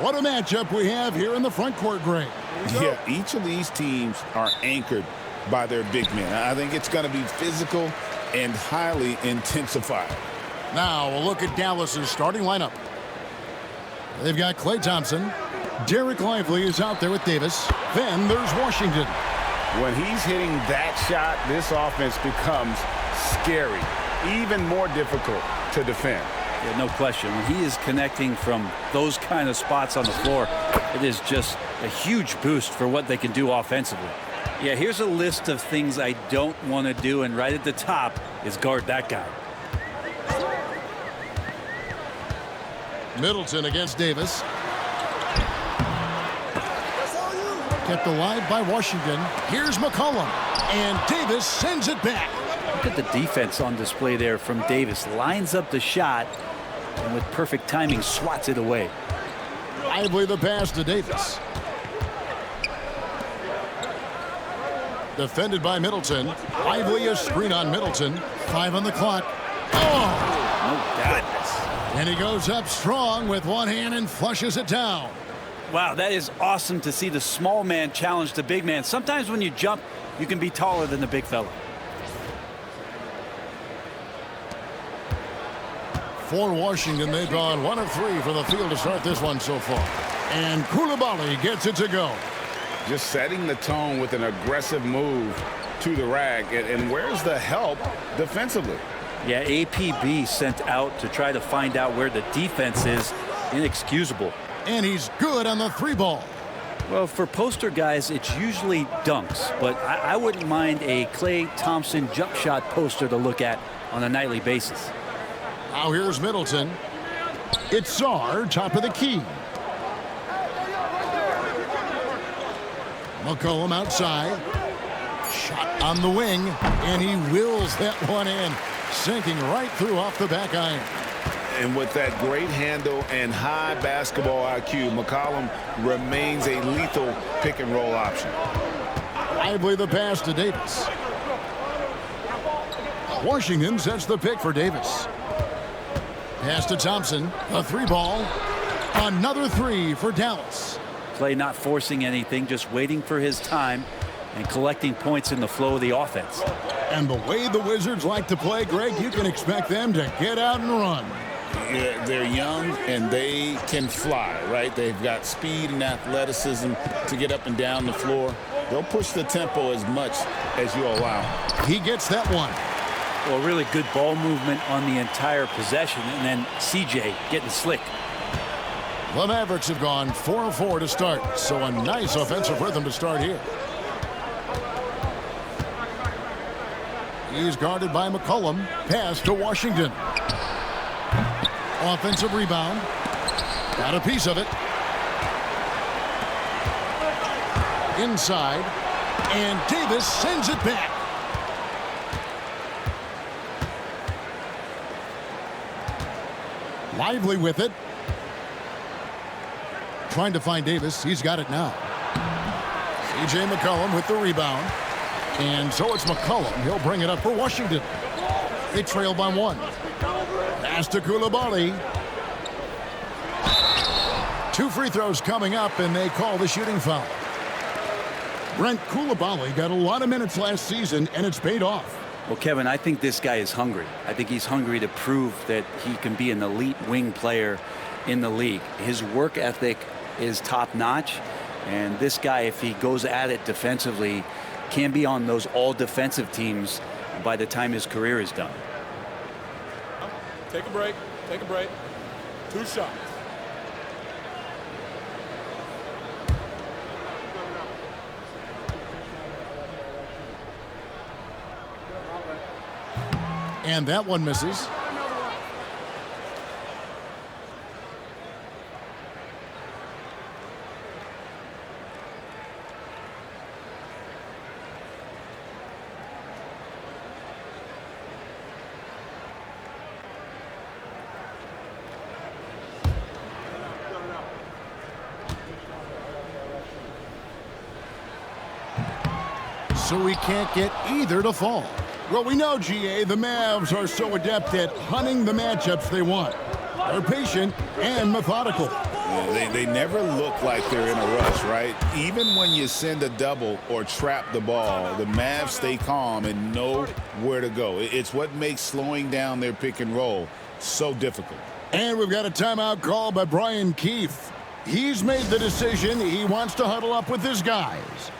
what a matchup we have here in the front court, Greg. Yeah, each of these teams are anchored by their big men. I think it's going to be physical and highly intensified. Now we'll look at Dallas's starting lineup. They've got Klay Thompson. Derek Lively is out there with Davis. Then there's Washington. When he's hitting that shot, this offense becomes scary, even more difficult to defend. Yeah, no question. When he is connecting from those kind of spots on the floor, it is just a huge boost for what they can do offensively. Yeah, here's a list of things I don't want to do, and right at the top is guard that guy. Middleton against Davis. Kept alive by Washington. Here's McCollum. And Davis sends it back. Look at the defense on display there from Davis. Lines up the shot, and with perfect timing, swats it away. Lively the pass to Davis. Defended by Middleton. Lively a screen on Middleton. 5 on the clock. Oh! No goodness. And he goes up strong with one hand and flushes it down. Wow, that is awesome to see the small man challenge the big man. Sometimes when you jump, you can be taller than the big fella. For Washington, they've gone 1 of 3 from the field to start this one so far. And Coulibaly gets it to go. Just setting the tone with an aggressive move to the rag. And where's the help defensively? Yeah, APB sent out to try to find out where the defense is. Inexcusable. And he's good on the 3 ball. Well, for poster guys, it's usually dunks, but I wouldn't mind a Klay Thompson jump shot poster to look at on a nightly basis. Now here's Middleton. It's Sarr, top of the key. McCollum outside. Shot on the wing, and he wills that one in, sinking right through off the back iron. And with that great handle and high basketball IQ, McCollum remains a lethal pick-and-roll option. Lively the pass to Davis. Washington sets the pick for Davis. Pass to Thompson. A 3 ball. Another 3 for Dallas. Klay not forcing anything, just waiting for his time and collecting points in the flow of the offense. And the way the Wizards like to play, Greg, you can expect them to get out and run. Yeah, they're young and they can fly, right? They've got speed and athleticism to get up and down the floor. They'll push the tempo as much as you allow. He gets that one. Well, really good ball movement on the entire possession, and then CJ getting slick. The Mavericks have gone 4 of 4 to start, so a nice offensive rhythm to start here. He's guarded by McCollum. Pass to Washington. Offensive rebound. Got a piece of it. Inside. And Davis sends it back. Lively with it. Trying to find Davis. He's got it now. C.J. McCollum with the rebound. And so it's McCollum. He'll bring it up for Washington. They trail by 1. Pass to Coulibaly. 2 free throws coming up, and they call the shooting foul. Brent, Coulibaly got a lot of minutes last season, and it's paid off. Well, Kevin, I think this guy is hungry. I think he's hungry to prove that he can be an elite wing player in the league. His work ethic is top-notch, and this guy, if he goes at it defensively, can be on those all-defensive teams by the time his career is done. Take a break. Take a break. 2 shots. And that one misses. So we can't get either to fall. Well, we know, GA, the Mavs are so adept at hunting the matchups they want. They're patient and methodical. They never look like they're in a rush, right? Even when you send a double or trap the ball, the Mavs stay calm and know where to go. It's what makes slowing down their pick and roll so difficult. And we've got a timeout call by Brian Keefe. He's made the decision. He wants to huddle up with his guys.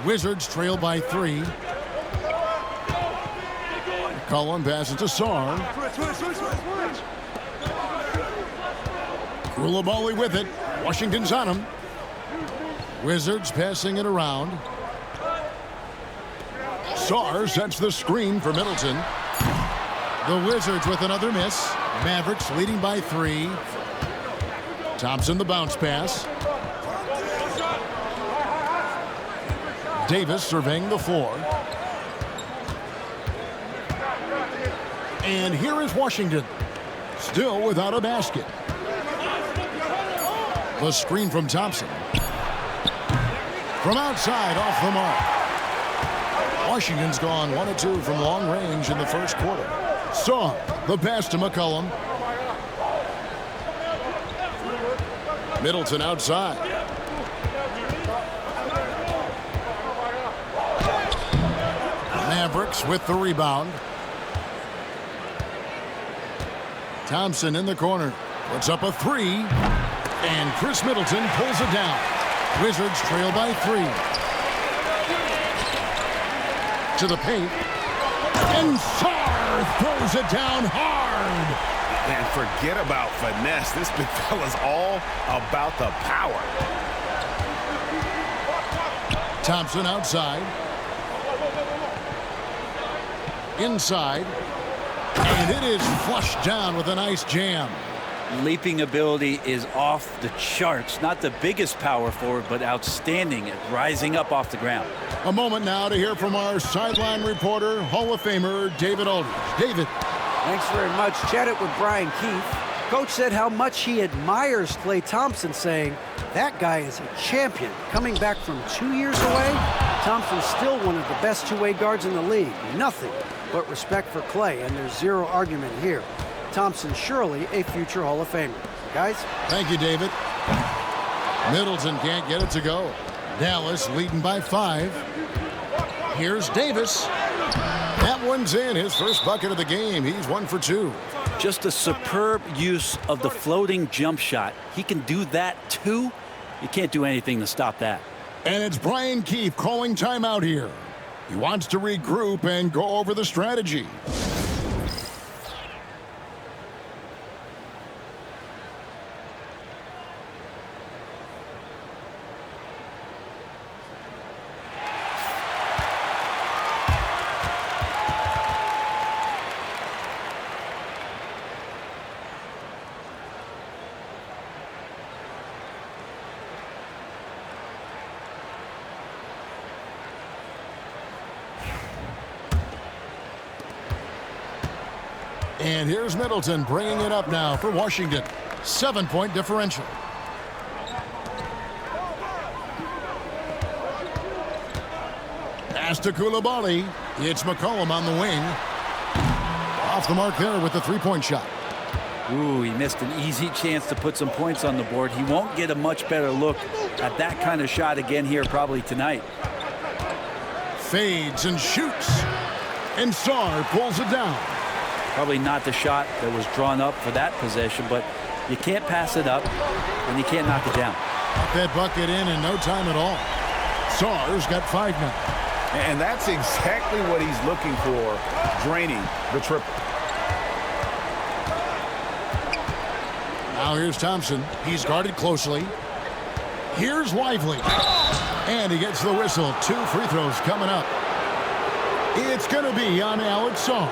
Wizards trail by 3. McCollum passes to Sarr. Koulibaly with it. Washington's on him. Wizards passing it around. Sarr sets the screen for Middleton. The Wizards with another miss. Mavericks leading by 3. Thompson the bounce pass. Davis surveying the floor. And here is Washington, still without a basket. The screen from Thompson. From outside, off the mark. Washington's gone 1 of 2 from long range in the first quarter. Saw the pass to McCollum. Middleton outside. Mavericks with the rebound. Thompson in the corner. Puts up a 3. And Chris Middleton pulls it down. Wizards trail by 3. To the paint. And Sarr throws it down hard. Man, forget about finesse. This big fella's all about the power. Thompson outside. Inside. And it is flushed down with a nice jam. Leaping ability is off the charts. Not the biggest power forward, but outstanding at rising up off the ground. A moment now to hear from our sideline reporter, Hall of Famer David Aldridge. David. Thanks very much. Chatted with Brian Keefe. Coach said how much he admires Klay Thompson, saying that guy is a champion. Coming back from 2 years away, Thompson's still one of the best two-way guards in the league. Nothing but respect for Klay, and there's zero argument here. Thompson surely a future Hall of Famer. Guys? Thank you, David. Middleton can't get it to go. Dallas leading by 5. Here's Davis. That one's in. His first bucket of the game. He's 1 for 2. Just a superb use of the floating jump shot. He can do that too. You can't do anything to stop that. And it's Brian Keefe calling timeout here. He wants to regroup and go over the strategy. And here's Middleton bringing it up now for Washington. 7-point differential. Pass to Koulibaly. It's McCollum on the wing. Off the mark there with the three-point shot. Ooh, he missed an easy chance to put some points on the board. He won't get a much better look at that kind of shot again here probably tonight. Fades and shoots. And Sarr pulls it down. Probably not the shot that was drawn up for that possession, but you can't pass it up and you can't knock it down. Got that bucket in no time at all. Sarr's got 5 now. And that's exactly what he's looking for, draining the triple. Now here's Thompson. He's guarded closely. Here's Lively. And he gets the whistle. 2 free throws coming up. It's going to be on Alex Sarr.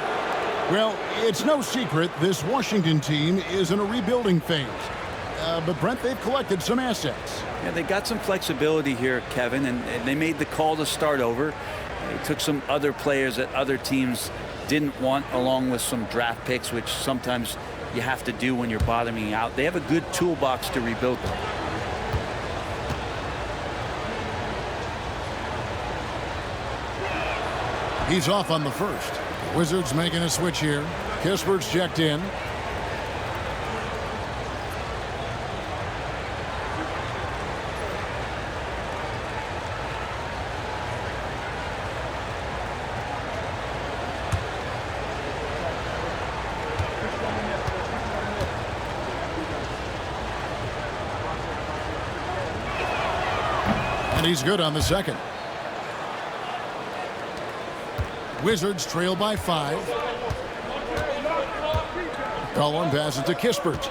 Well, it's no secret this Washington team is in a rebuilding phase. But, Brent, they've collected some assets. Yeah, they got some flexibility here, Kevin, and they made the call to start over. They took some other players that other teams didn't want, along with some draft picks, which sometimes you have to do when you're bottoming out. They have a good toolbox to rebuild them. He's off on the first. Wizards making a switch here. Kispert's checked in. And he's good on the second. Wizards trail by 5. McCollum passes to Kispert.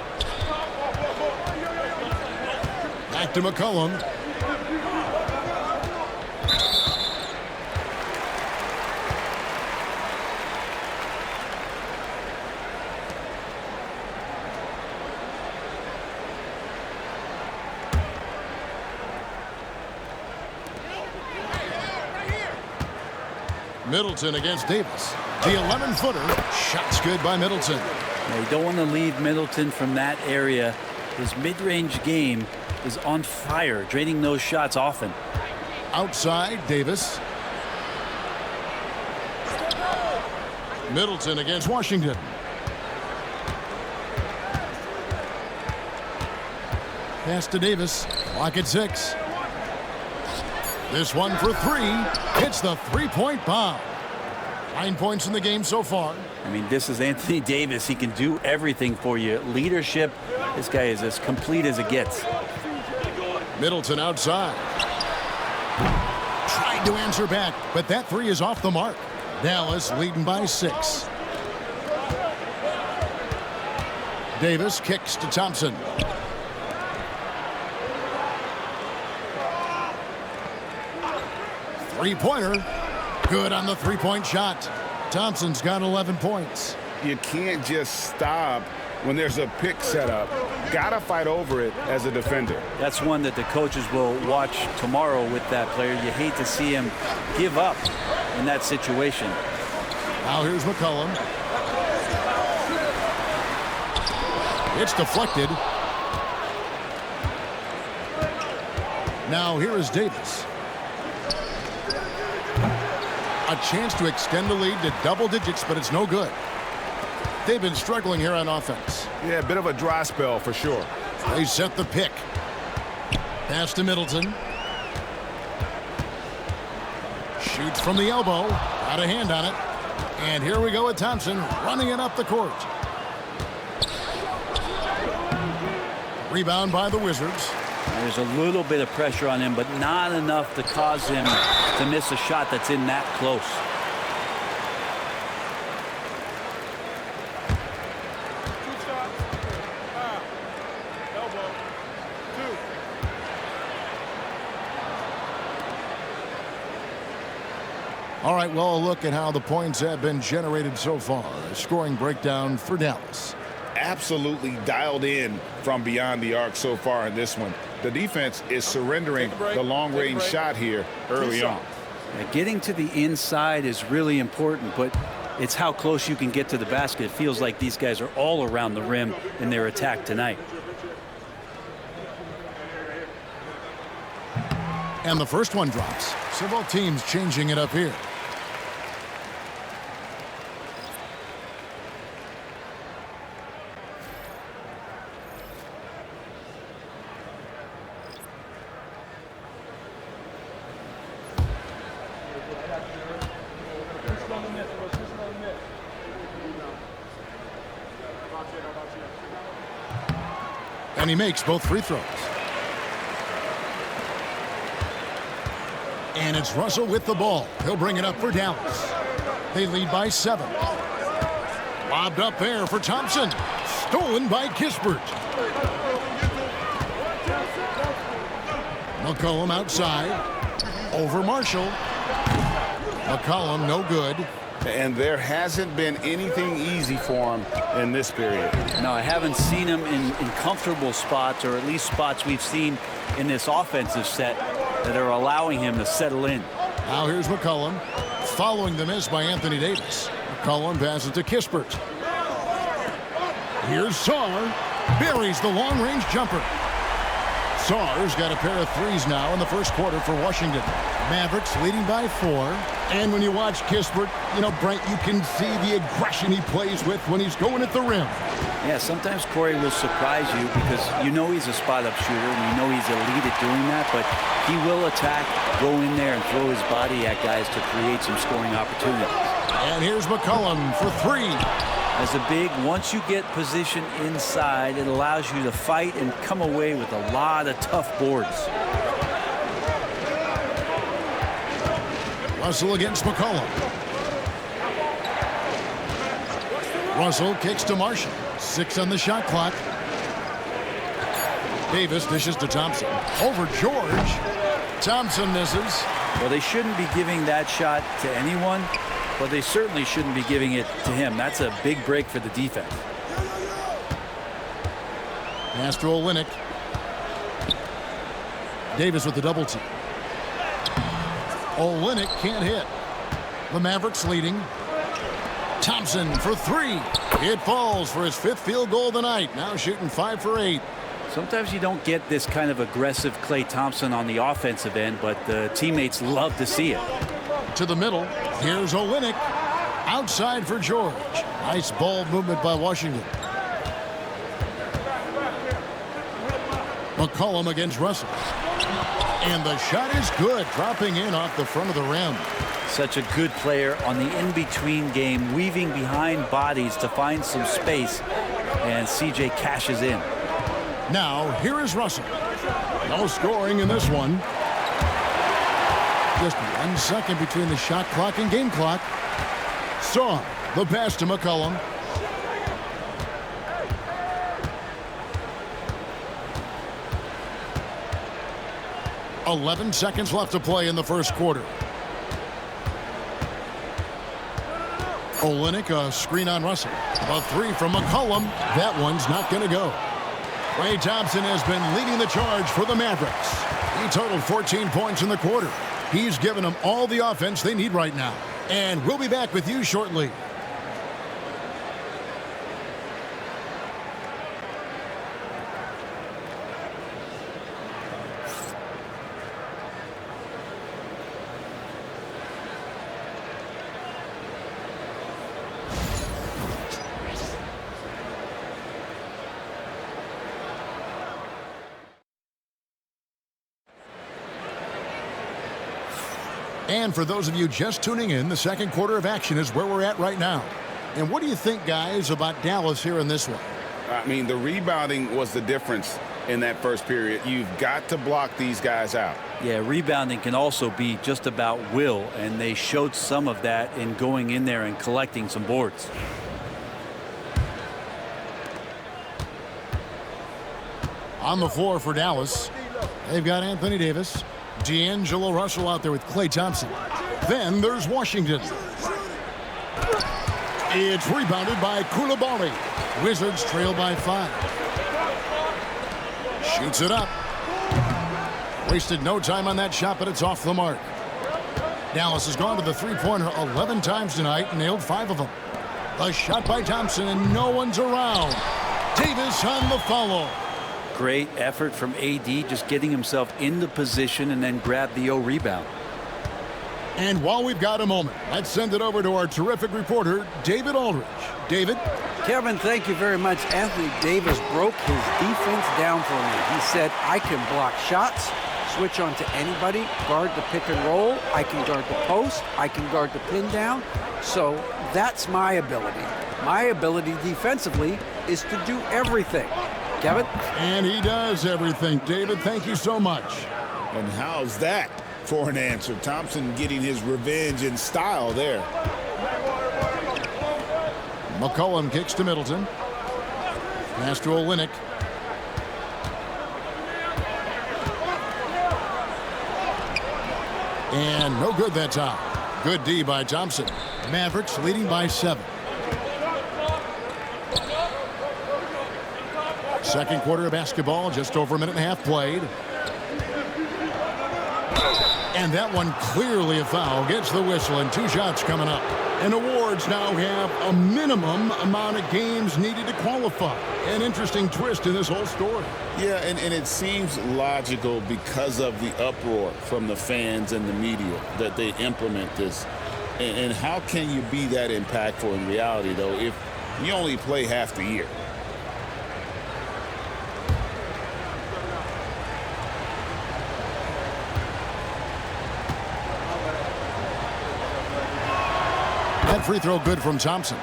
Back to McCollum. Middleton against Davis. The 11-footer. Shot's good by Middleton. Now, you don't want to leave Middleton from that area. His mid-range game is on fire, draining those shots often. Outside, Davis. Middleton against Washington. Pass to Davis. Clock at 6. This one for 3. Hits the three-point bomb. 9 points in the game so far. I mean, this is Anthony Davis. He can do everything for you. Leadership, this guy is as complete as it gets. Middleton outside. Tried to answer back, but that 3 is off the mark. Dallas leading by 6. Davis kicks to Thompson. Three-pointer. Good on the three-point shot. Thompson's got 11 points. You can't just stop when there's a pick set up. Gotta fight over it as a defender. That's one that the coaches will watch tomorrow with that player. You hate to see him give up in that situation. Now here's McCollum. It's deflected. Now here is Davis. A chance to extend the lead to double digits, but it's no good. They've been struggling here on offense. Yeah, a bit of a dry spell for sure. They set the pick. Pass to Middleton. Shoots from the elbow. Got a hand on it. And here we go with Thompson running it up the court. Rebound by the Wizards. There's a little bit of pressure on him, but not enough to cause him to miss a shot that's in that close. All right, well, a look at how the points have been generated so far. A scoring breakdown for Dallas. Absolutely dialed in from beyond the arc so far in this one. The defense is surrendering the long-range shot here early on. Getting to the inside is really important, but it's how close you can get to the basket. It feels like these guys are all around the rim in their attack tonight. And the first one drops. So both teams changing it up here. And he makes both free throws. And it's Russell with the ball. He'll bring it up for Dallas. They lead by 7. Lobbed up there for Thompson. Stolen by Kispert. McCollum outside. Over Marshall. McCollum no good. And there hasn't been anything easy for him in this period. No, I haven't seen him in comfortable spots, or at least spots we've seen in this offensive set that are allowing him to settle in. Now here's McCollum following the miss by Anthony Davis. McCollum passes to Kispert. Here's Sarr. Buries the long-range jumper. Sarr's got a pair of threes now in the first quarter for Washington. Mavericks leading by 4. And when you watch Kispert, Brent, you can see the aggression he plays with when he's going at the rim. Yeah, sometimes Corey will surprise you because he's a spot-up shooter and he's elite at doing that, but he will attack, go in there and throw his body at guys to create some scoring opportunities. And here's McCollum for 3. As a big, once you get position inside, it allows you to fight and come away with a lot of tough boards. Russell against McCollum. Russell kicks to Marshall. 6 on the shot clock. Davis dishes to Thompson. Over George. Thompson misses. Well, they shouldn't be giving that shot to anyone, but they certainly shouldn't be giving it to him. That's a big break for the defense. Pass to Olynyk. Davis with the double team. Olynyk can't hit. The Mavericks leading. Thompson for 3. It falls for his 5th field goal of the night. Now shooting 5 for 8. Sometimes you don't get this kind of aggressive Klay Thompson on the offensive end, but the teammates love to see it. To the middle. Here's Olynyk. Outside for George. Nice ball movement by Washington. McCollum against Russell. And the shot is good, dropping in off the front of the rim. Such a good player on the in-between game, weaving behind bodies to find some space, and CJ cashes in. Now, here is Russell. No scoring in this one. Just 1 second between the shot clock and game clock. Saw the pass to McCollum. "11 seconds left to play in the first quarter. Olynyk, a screen on Russell. A 3 from McCollum. That one's not going to go. Klay Thompson has been leading the charge for the Mavericks. He totaled 14 points in the quarter. He's given them all the offense they need right now. And we'll be back with you shortly. And for those of you just tuning in, the second quarter of action is where we're at right now. And what do you think, guys, about Dallas here in this one? I mean, the rebounding was the difference in that first period. You've got to block these guys out. Yeah, rebounding can also be just about will, and they showed some of that in going in there and collecting some boards. On the floor for Dallas, they've got Anthony Davis. D'Angelo Russell out there with Klay Thompson. Then there's Washington. It's rebounded by Coulibaly. Wizards trail by 5. Shoots it up. Wasted no time on that shot, but it's off the mark. Dallas has gone to the three-pointer 11 times tonight and nailed 5 of them. A shot by Thompson, and no one's around. Davis on the follow. Great effort from AD, just getting himself into position and then grab the rebound. And while we've got a moment, let's send it over to our terrific reporter, David Aldridge. David? Kevin, thank you very much. Anthony Davis broke his defense down for me. He said, I can block shots, switch on to anybody, guard the pick and roll, I can guard the post, I can guard the pin down. So that's my ability. My ability defensively is to do everything. Kevin? And he does everything. David, thank you so much. And how's that for an answer? Thompson getting his revenge in style there. McCollum kicks to Middleton. Pass to Olynyk. And no good that time. Good D by Thompson. Mavericks leading by 7. Second quarter of basketball, just over a minute and a half played. And that one clearly a foul. Gets the whistle, and 2 shots coming up. And awards now have a minimum amount of games needed to qualify. An interesting twist in this whole story. Yeah, and it seems logical because of the uproar from the fans and the media that they implement this. And how can you be that impactful in reality, though, if you only play half the year? That free throw good from Thompson.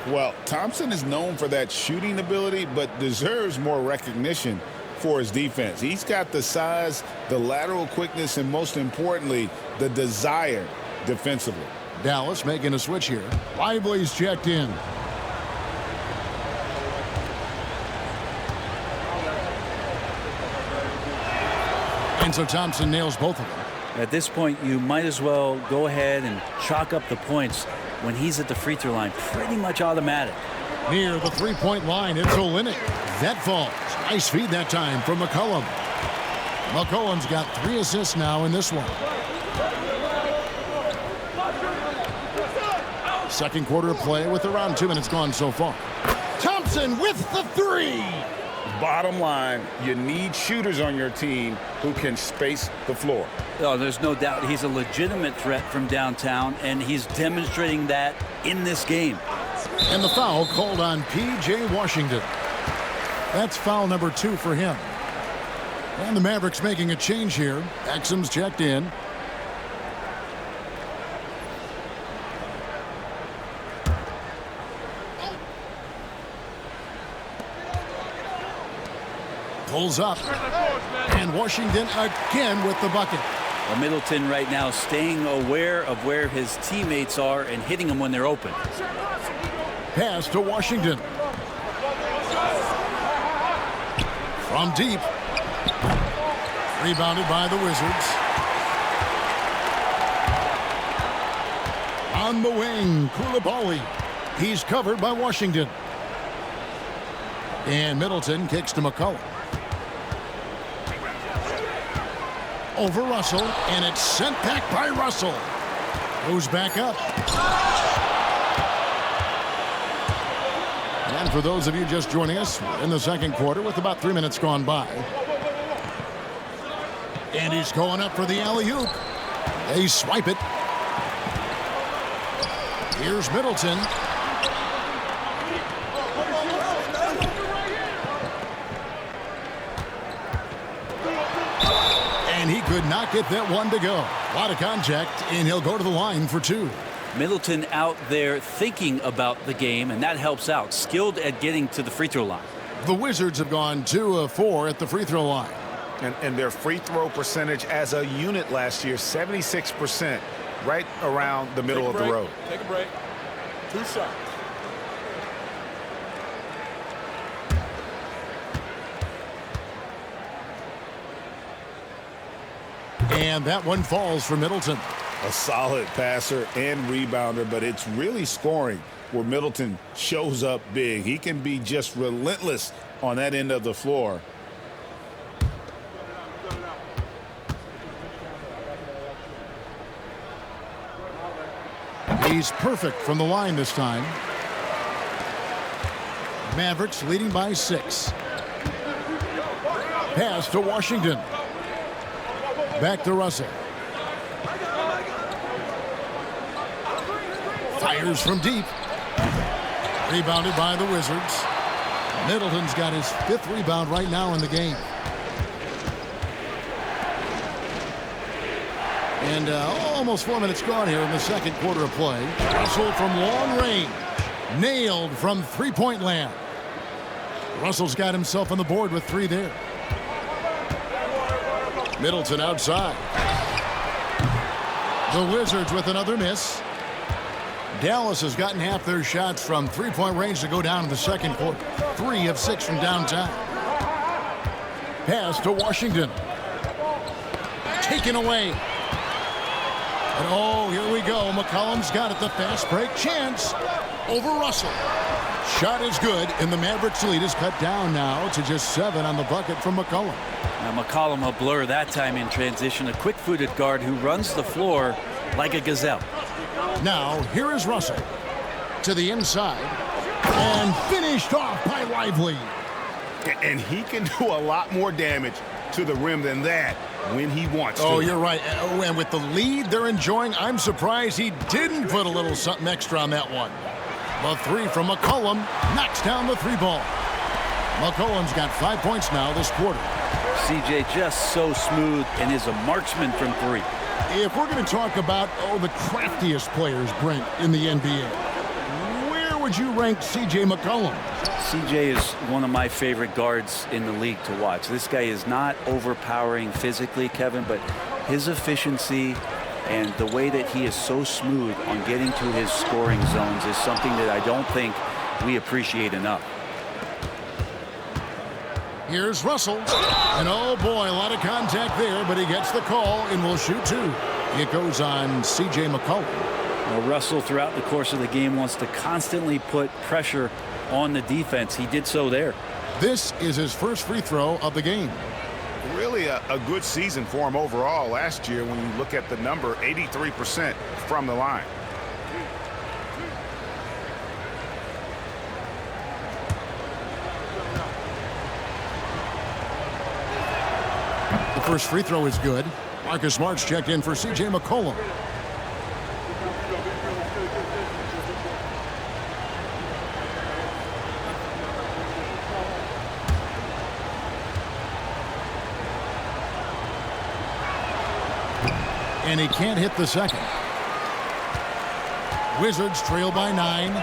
Well, Thompson is known for that shooting ability, but deserves more recognition for his defense. He's got the size, the lateral quickness, and most importantly, the desire defensively. Dallas making a switch here. Lively's checked in. And so Thompson nails both of them. At this point, you might as well go ahead and chalk up the points when he's at the free throw line. Pretty much automatic. Near the three-point line, it's Olynyk. That falls. Nice feed that time from McCollum. McCollum's got 3 assists now in this one. Second quarter of play with around 2 minutes gone so far. Thompson with the 3. Bottom line, you need shooters on your team who can space the floor. Oh, there's no doubt he's a legitimate threat from downtown, and he's demonstrating that in this game. And the foul called on P.J. Washington. That's foul number 2 for him. And the Mavericks making a change here. Exum's checked in. Pulls up. And Washington again with the bucket. Well, Middleton right now staying aware of where his teammates are and hitting them when they're open. Pass to Washington. From deep. Rebounded by the Wizards. On the wing, Koulibaly. He's covered by Washington. And Middleton kicks to McCollum. Over Russell, and it's sent back by Russell. Goes back up. And for those of you just joining us, we're in the second quarter with about 3 minutes gone by. And he's going up for the alley-oop. They swipe it. Here's Middleton. And he could not get that one to go. A lot of contact, and he'll go to the line for 2. Middleton out there thinking about the game, and that helps out. Skilled at getting to the free throw line. The Wizards have gone 2 of 4 at the free throw line. And their free throw percentage as a unit last year, 76%, right around the middle of the road. Take a break. 2 shots. And that one falls for Middleton. A solid passer and rebounder, but it's really scoring where Middleton shows up big. He can be just relentless on that end of the floor. He's perfect from the line this time. Mavericks leading by 6. Pass to Washington. Back to Russell. Fires from deep. Rebounded by the Wizards. Middleton's got his 5th rebound right now in the game. And almost 4 minutes gone here in the second quarter of play. Russell from long range. Nailed from three-point land. Russell's got himself on the board with 3 there. Middleton outside. The Wizards with another miss. Dallas has gotten half their shots from three-point range to go down in the second quarter. 3 of 6 from downtown. Pass to Washington. Taken away. And oh, here we go. McCollum's got it. The fast break chance over Russell. Shot is good, and the Mavericks lead is cut down now to just 7 on the bucket from McCollum. Now McCollum a blur that time in transition. A quick-footed guard who runs the floor like a gazelle. Now, here is Russell. To the inside. And finished off by Lively. And he can do a lot more damage to the rim than that when he wants to. Oh, you're right. Oh, and with the lead they're enjoying, I'm surprised he didn't put a little something extra on that one. The three from McCollum knocks down the three ball. McCollum's got 5 points now this quarter. CJ just so smooth and is a marksman from three. If we're going to talk about, the craftiest players, Brent, in the NBA, where would you rank C.J. McCollum? CJ is one of my favorite guards in the league to watch. This guy is not overpowering physically, Kevin, but his efficiency and the way that he is so smooth on getting to his scoring zones is something that I don't think we appreciate enough. Here's Russell. And oh boy, a lot of contact there, but he gets the call and will shoot two. It goes on C.J. McCollum. Well, Russell, throughout the course of the game, wants to constantly put pressure on the defense. He did so there. This is his first free throw of the game. Really a good season for him overall last year when you look at the number, 83% from the line. The first free throw is good. Marcus Smart's checked in for C.J. McCollum. And he can't hit the second. Wizards trail by 9.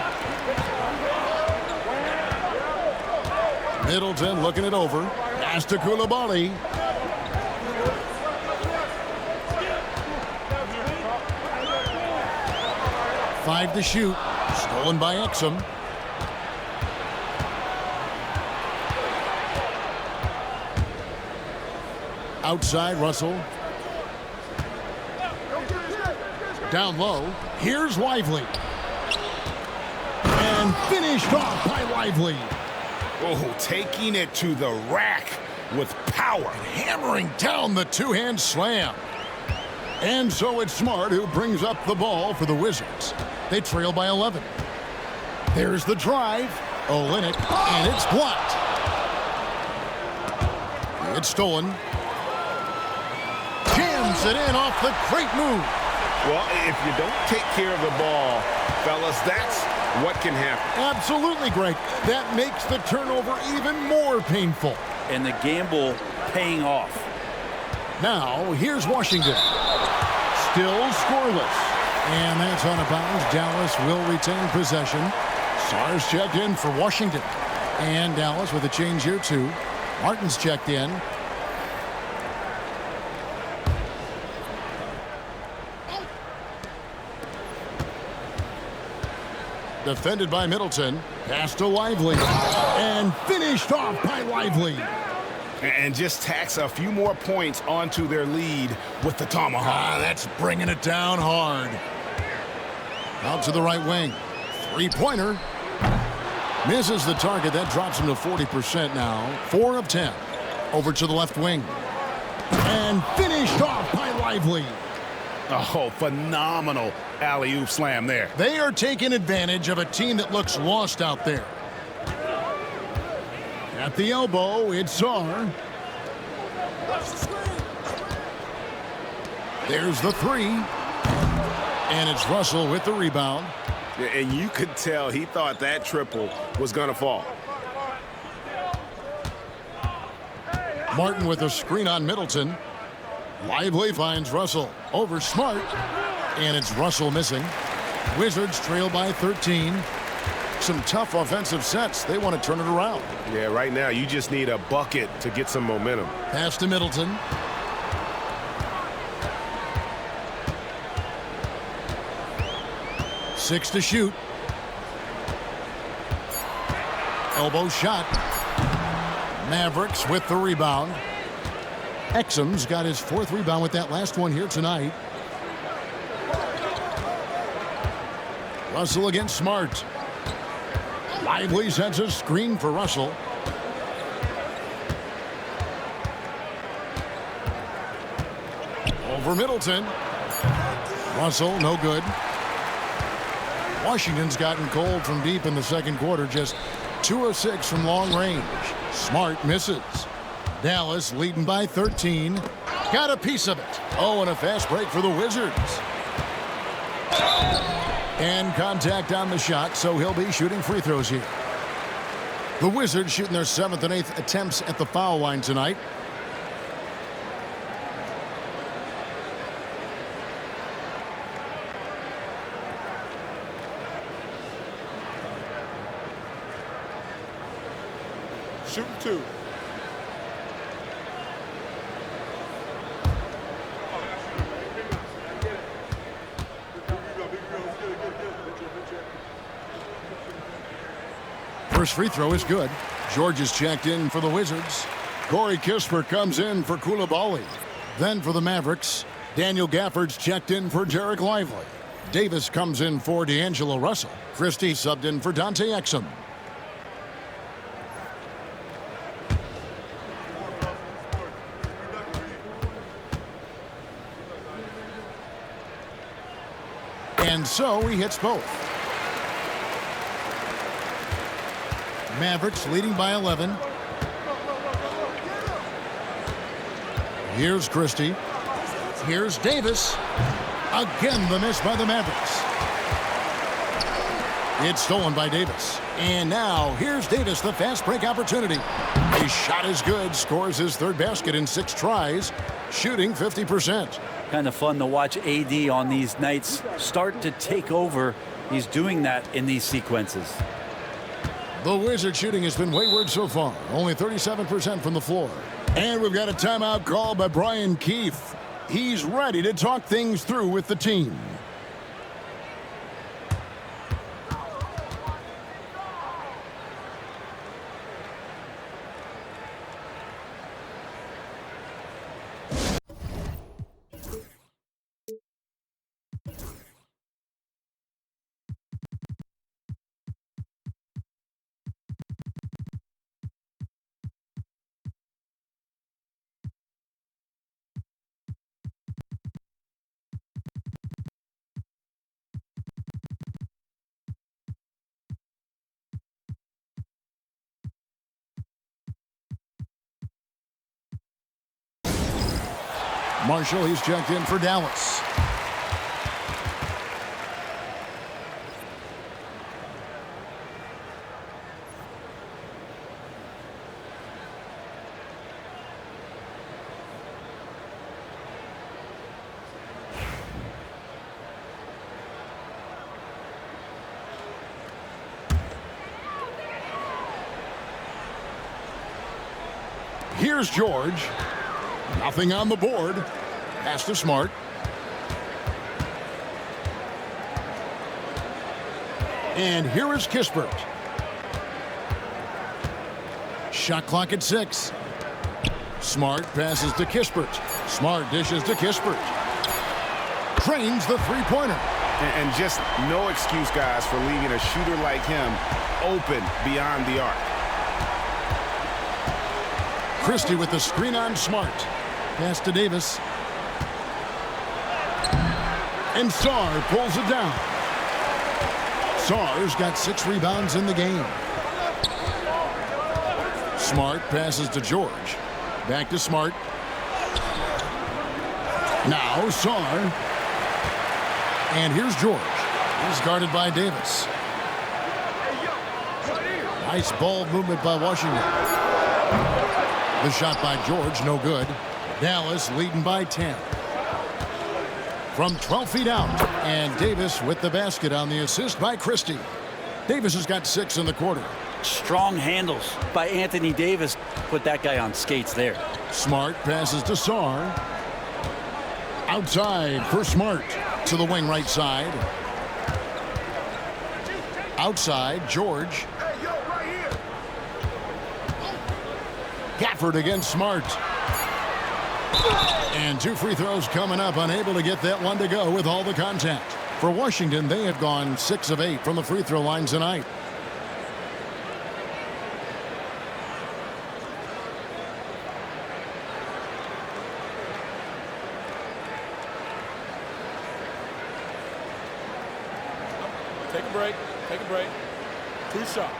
Middleton looking it over. Pass to Coulibaly. Five to shoot. Stolen by Exum. Outside, Russell. Down low. Here's Lively. And finished off by Lively. Oh, taking it to the rack with power. Hammering down the two-hand slam. And so it's Smart who brings up the ball for the Wizards. They trail by 11. There's the drive. Olynyk, and it's blocked. It's stolen. Jams it in off the great move. Well, if you don't take care of the ball, fellas, that's what can happen. Absolutely, Greg. That makes the turnover even more painful. And the gamble paying off. Now, here's Washington. Still scoreless. And that's out of bounds. Dallas will retain possession. Sarr's checked in for Washington. And Dallas with a change here, too. Martin's checked in. Defended by Middleton. Pass to Lively. And finished off by Lively. And just tacks a few more points onto their lead with the tomahawk. That's bringing it down hard. Out to the right wing. Three-pointer. Misses the target. That drops him to 40% now. 4 of 10. Over to the left wing. And finished off by Lively. Oh, phenomenal alley-oop slam there. They are taking advantage of a team that looks lost out there. At the elbow, it's Sarr. There's the three. And it's Russell with the rebound. And you could tell he thought that triple was going to fall. Martin with a screen on Middleton. Lively finds Russell over Smart. And it's Russell missing. Wizards trail by 13. Some tough offensive sets. They want to turn it around. Yeah, right now you just need a bucket to get some momentum. Pass to Middleton. Six to shoot. Elbow shot. Mavericks with the rebound. Exum's got his 4th rebound with that last one here tonight. Russell against Smart. Lively sets a screen for Russell. Over Middleton. Russell, no good. Washington's gotten cold from deep in the second quarter, just 2 of 6 from long range. Smart misses. Dallas leading by 13. Got a piece of it. Oh, and a fast break for the Wizards. And contact on the shot, so he'll be shooting free throws here. The Wizards shooting their 7th and 8th attempts at the foul line tonight. Shooting 2. First free throw is good. George is checked in for the Wizards. Corey Kispert comes in for Coulibaly. Then for the Mavericks, Daniel Gafford's checked in for Jarek Lively. Davis comes in for D'Angelo Russell. Christie subbed in for Dante Exum. And so he hits both. Mavericks leading by 11. Here's Christie. Here's Davis. Again, the miss by the Mavericks. It's stolen by Davis. And now, here's Davis, the fast break opportunity. His shot is good, scores his 3rd basket in 6 tries, shooting 50%. Kind of fun to watch AD on these nights start to take over. He's doing that in these sequences. The Wizard shooting has been wayward so far, only 37% from the floor. And we've got a timeout called by Brian Keefe. He's ready to talk things through with the team. Marshall, he's checked in for Dallas. Here's George. Nothing on the board. Pass to Smart. And here is Kispert. Shot clock at 6. Smart passes to Kispert. Smart dishes to Kispert. Trains the three-pointer. And just no excuse, guys, for leaving a shooter like him open beyond the arc. Christie with the screen on Smart. Pass to Davis. And Sarr pulls it down. Sarr's got 6 rebounds in the game. Smart passes to George. Back to Smart. Now Sarr. And here's George. He's guarded by Davis. Nice ball movement by Washington. The shot by George, no good. Dallas leading by 10. From 12 feet out. And Davis with the basket on the assist by Christie. Davis has got 6 in the quarter. Strong handles by Anthony Davis. Put that guy on skates there. Smart passes to Sarr. Outside for Smart. To the wing right side. Outside, George. Gafford against Smart. And 2 free throws coming up. Unable to get that one to go with all the contact. For Washington, they have gone 6 of 8 from the free throw line tonight. Take him break. Take a break. 2 shots.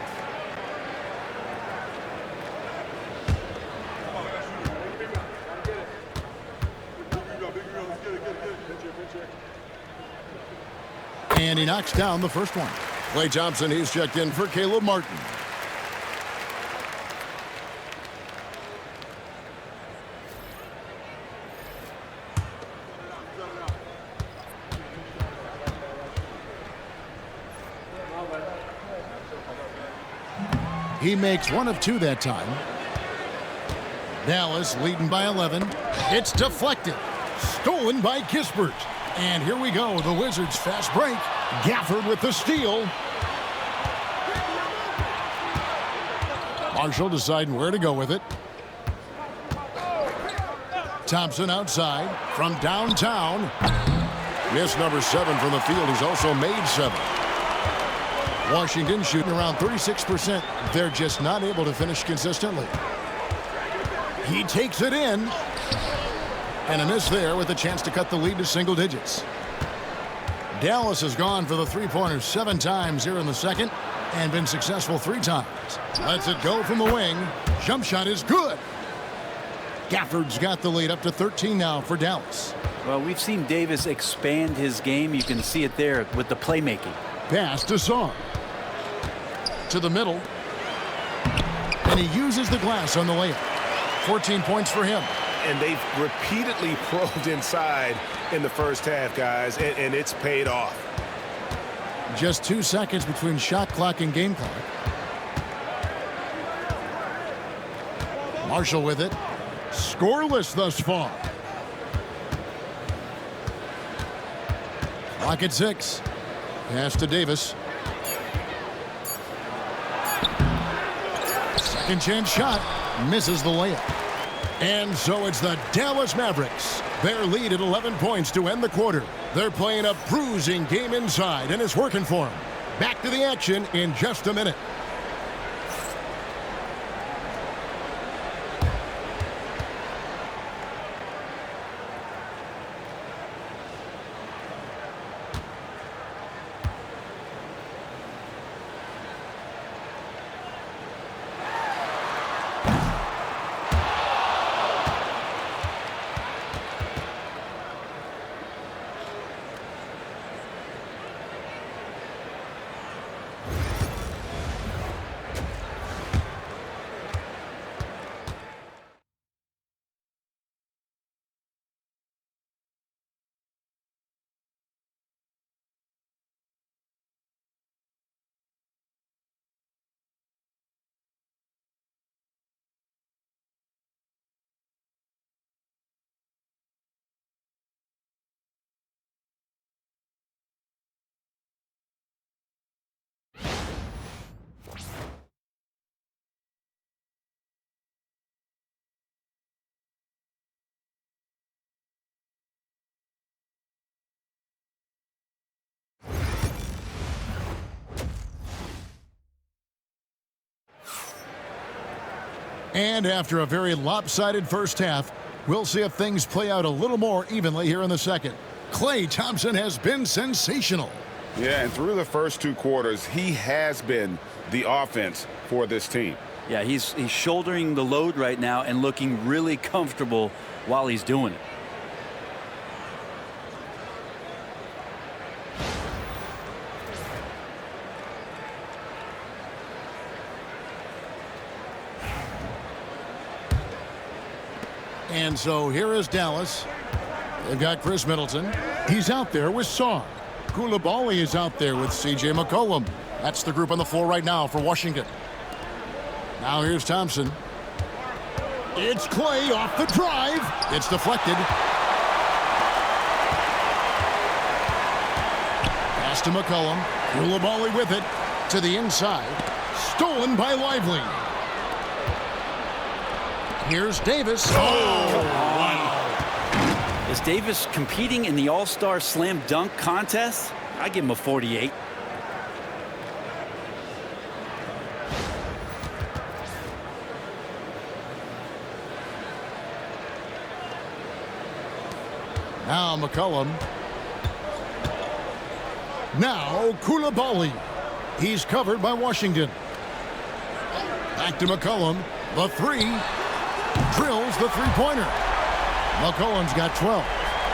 And he knocks down the first one. Klay Thompson, he's checked in for Caleb Martin. He makes 1 of 2 that time. Dallas leading by 11. It's deflected. Stolen by Kispert. And here we go. The Wizards fast break. Gafford with the steal. Marshall deciding where to go with it. Thompson outside from downtown. Miss number 7 from the field. He's also made 7. Washington shooting around 36%. They're just not able to finish consistently. He takes it in. And a miss there with a chance to cut the lead to single digits. Dallas has gone for the three-pointer 7 times here in the second and been successful 3 times. Lets it go from the wing. Jump shot is good. Gafford's got the lead up to 13 now for Dallas. Well, we've seen Davis expand his game. You can see it there with the playmaking. Pass to Song. To the middle. And he uses the glass on the layup. 14 points for him. And they've repeatedly probed inside in the first half, guys, and it's paid off. Just 2 seconds between shot clock and game clock. Marshall with it. Scoreless thus far. Clock at 6. Pass to Davis. Second chance shot. Misses the layup. And so it's the Dallas Mavericks. Their lead at 11 points to end the quarter. They're playing a bruising game inside, and it's working for them. Back to the action in just a minute. And after a very lopsided first half, we'll see if things play out a little more evenly here in the second. Klay Thompson has been sensational. Yeah, and through the first 2 quarters, he has been the offense for this team. Yeah, he's shouldering the load right now and looking really comfortable while he's doing it. And so here is Dallas. They've got Chris Middleton. He's out there with Song. Koulibaly is out there with C.J. McCollum. That's the group on the floor right now for Washington. Now here's Thompson. It's Klay off the drive. It's deflected. Pass to McCollum. Koulibaly with it to the inside. Stolen by Lively. Here's Davis. Wow. Is Davis competing in the All-Star Slam Dunk contest? I give him a 48. Now McCollum. Now Koulibaly. He's covered by Washington. Back to McCollum. The three. Drills the three-pointer. McCollum's got 12.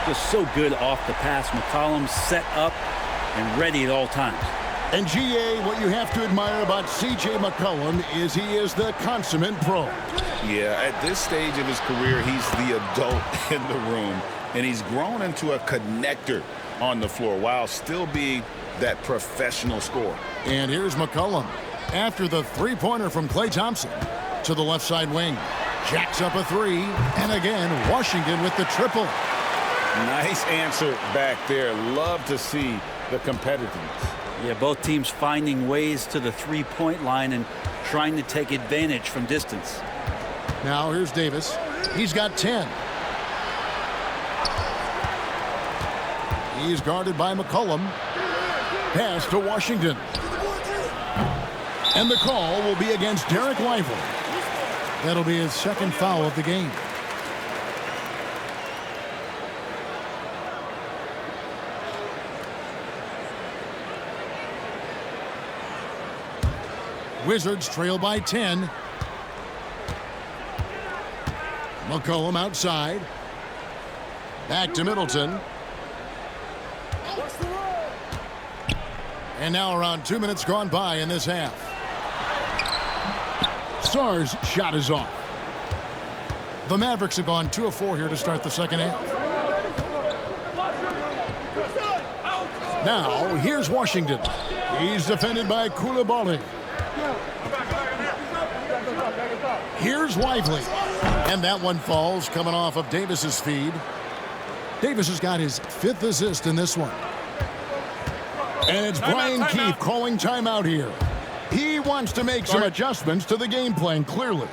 Just so good off the pass. McCollum set up and ready at all times. And GA, what you have to admire about C.J. McCollum is he is the consummate pro. Yeah, at this stage of his career, he's the adult in the room, and he's grown into a connector on the floor while still being that professional scorer. And here's McCollum after the three-pointer from Klay Thompson to the left side wing. Jacks up a three, and again, Washington with the triple. Nice answer back there. Love to see the competitiveness. Yeah, both teams finding ways to the three-point line and trying to take advantage from distance. Now here's Davis. He's got 10. He's guarded by McCollum. Pass to Washington. And the call will be against Derek Lively. That'll be his second foul of the game. Wizards trail by 10. McCollum outside. Back to Middleton. And now around 2 minutes gone by in this half. Sarr's shot is off. The Mavericks have gone 2 of 4 here to start the second half. Now here's Washington. He's defended by Koulibaly. Here's Lively. And that one falls coming off of Davis's feed. Davis has got his 5th assist in this one. And it's Brian Keefe calling timeout here. He wants to make some adjustments to the game plan, clearly.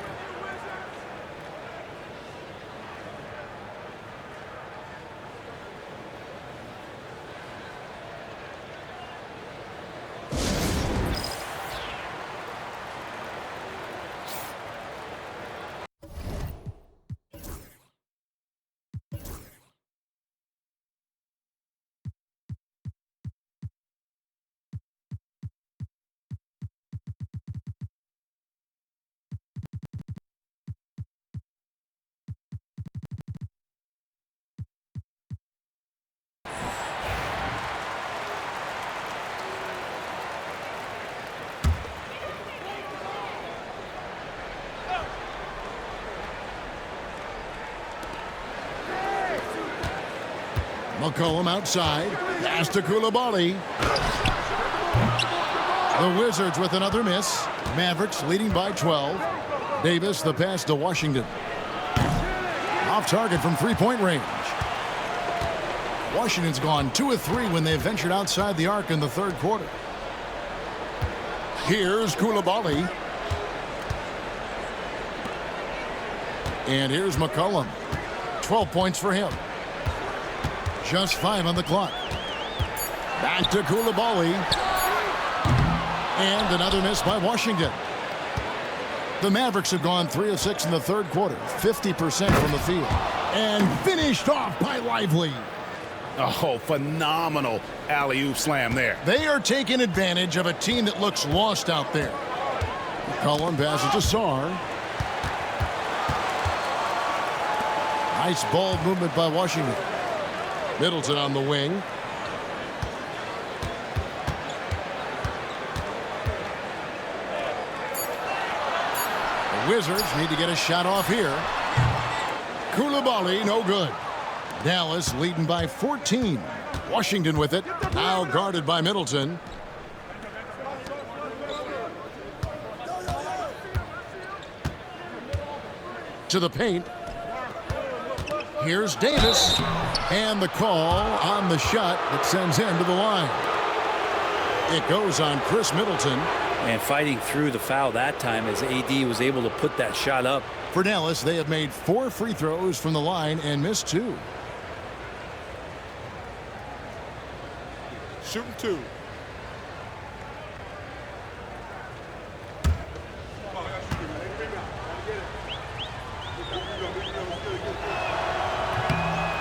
McCollum outside. Pass to Koulibaly. The Wizards with another miss. Mavericks leading by 12. Davis the pass to Washington. Off target from three-point range. Washington's gone 2 of 3 when they ventured outside the arc in the third quarter. Here's Koulibaly. And here's McCollum. 12 points for him. Just 5 on the clock. Back to Koulibaly. And another miss by Washington. The Mavericks have gone 3 of 6 in the third quarter. 50% from the field. And finished off by Lively. Oh, phenomenal alley-oop slam there. They are taking advantage of a team that looks lost out there. McCollum passes to Sarr. Nice ball movement by Washington. Middleton on the wing. The Wizards need to get a shot off here. Koulibaly, no good. Dallas leading by 14. Washington with it. Now guarded by Middleton. To the paint. Here's Davis. And the call on the shot that sends him to the line. It goes on Chris Middleton. And fighting through the foul that time as AD was able to put that shot up. For Dallas, they have made 4 free throws from the line and missed 2. Shooting 2.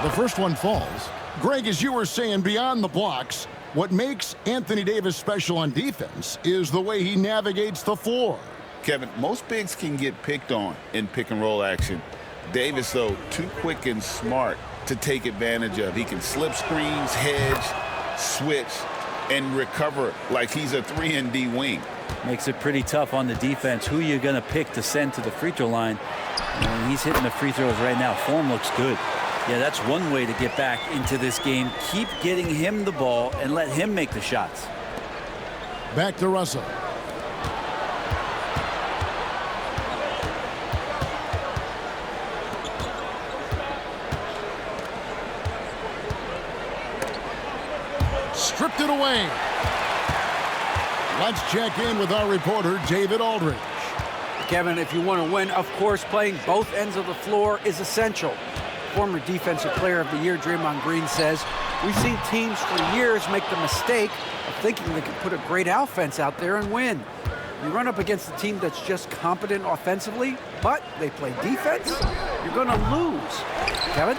The first one falls. Greg, as you were saying, beyond the blocks, What makes Anthony Davis special on defense is the way he navigates the floor. Kevin, most bigs can get picked on in pick-and-roll action. Davis, though, too quick and smart to take advantage of. He can slip screens, hedge, switch, and recover like he's a 3-and-D wing. Makes it pretty tough on the defense. Who you're going to pick to send to the free throw line. And he's hitting the free throws right now. Form looks good. Yeah, that's one way to get back into this game. Keep getting him the ball and let him make the shots. Back to Russell. Stripped it away. Let's check in with our reporter, David Aldridge. Kevin, if you want to win, of course, playing both ends of the floor is essential. Former Defensive Player of the Year Draymond Green says, we've seen teams for years make the mistake of thinking they can put a great offense out there and win. You run up against a team that's just competent offensively, but they play defense, you're going to lose. Kevin?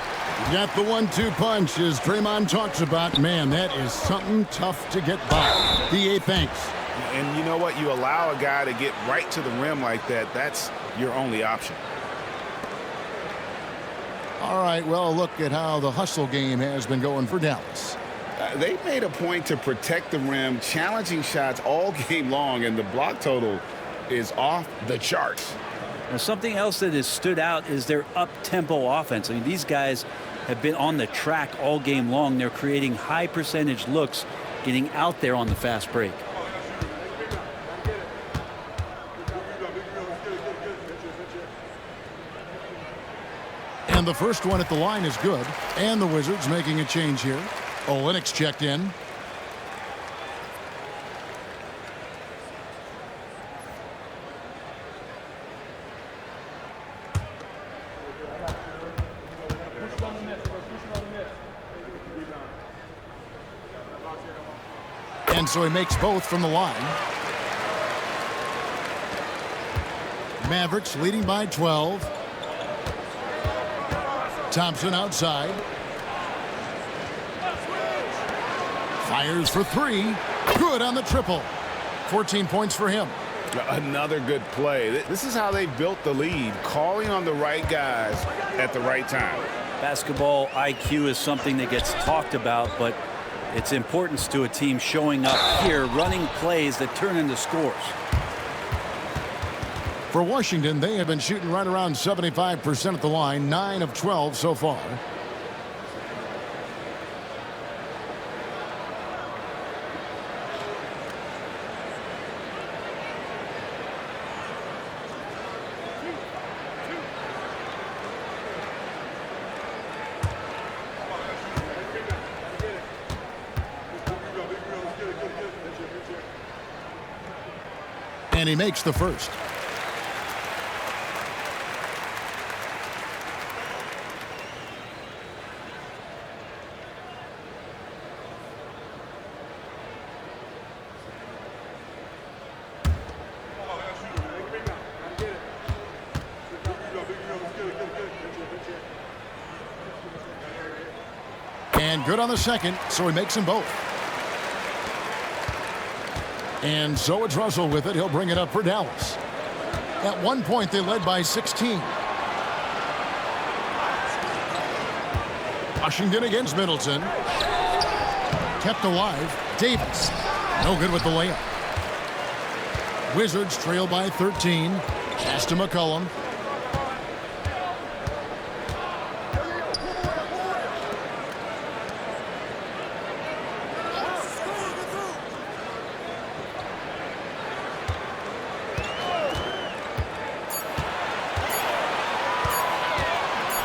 You got the 1-2 punch, as Draymond talks about. Man, that is something tough to get by. DA, thanks. And you know what? You allow a guy to get right to the rim like that. That's your only option. All right, well, look at how the hustle game has been going for Dallas. They made a point to protect the rim, challenging shots all game long, and the block total is off the charts. Now, something else that has stood out is their up-tempo offense. I mean, these guys have been on the track all game long. They're creating high-percentage looks, getting out there on the fast break. And the first one at the line is good. And the Wizards making a change here. Olynyk checked in. And so he makes both from the line. Mavericks leading by 12. Thompson outside. Fires for three. Good on the triple. 14 points for him. Another good play. This is how they built the lead, calling on the right guys at the right time. Basketball IQ is something that gets talked about, but its importance to a team showing up here, running plays that turn into scores. For Washington, they have been shooting right around 75% at the line, 9 of 12 so far. And he makes the first. And good on the second, so he makes them both. And so it's Russell with it. He'll bring it up for Dallas. At one point, they led by 16. Washington against Middleton. Kept alive. Davis. No good with the layup. Wizards trail by 13. Pass to McCollum.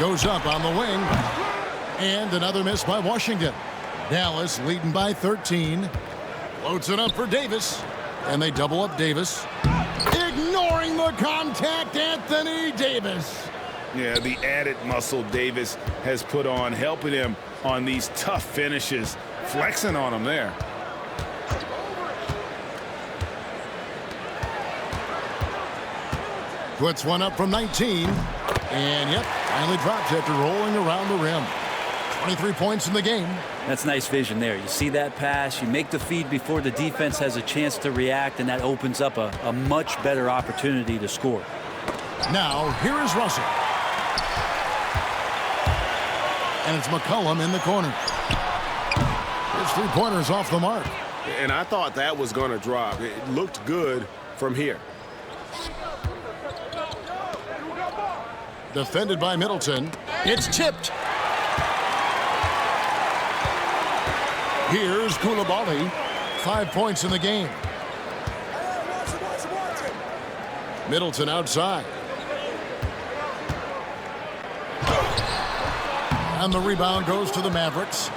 Goes up on the wing. And another miss by Washington. Dallas leading by 13. Floats it up for Davis. And they double up Davis. Ignoring the contact, Anthony Davis. Yeah, the added muscle Davis has put on, helping him on these tough finishes. Flexing on him there. Puts one up from 19. And, yep, finally drops after rolling around the rim. 23 points in the game. That's nice vision there. You see that pass, you make the feed before the defense has a chance to react, and that opens up a much better opportunity to score. Now, here is Russell. And it's McCollum in the corner. His three-pointer's off the mark. And I thought that was going to drop. It looked good from here. Defended by Middleton. It's tipped. Here's Koulibaly. 5 points in the game. Middleton outside. And the rebound goes to the Mavericks.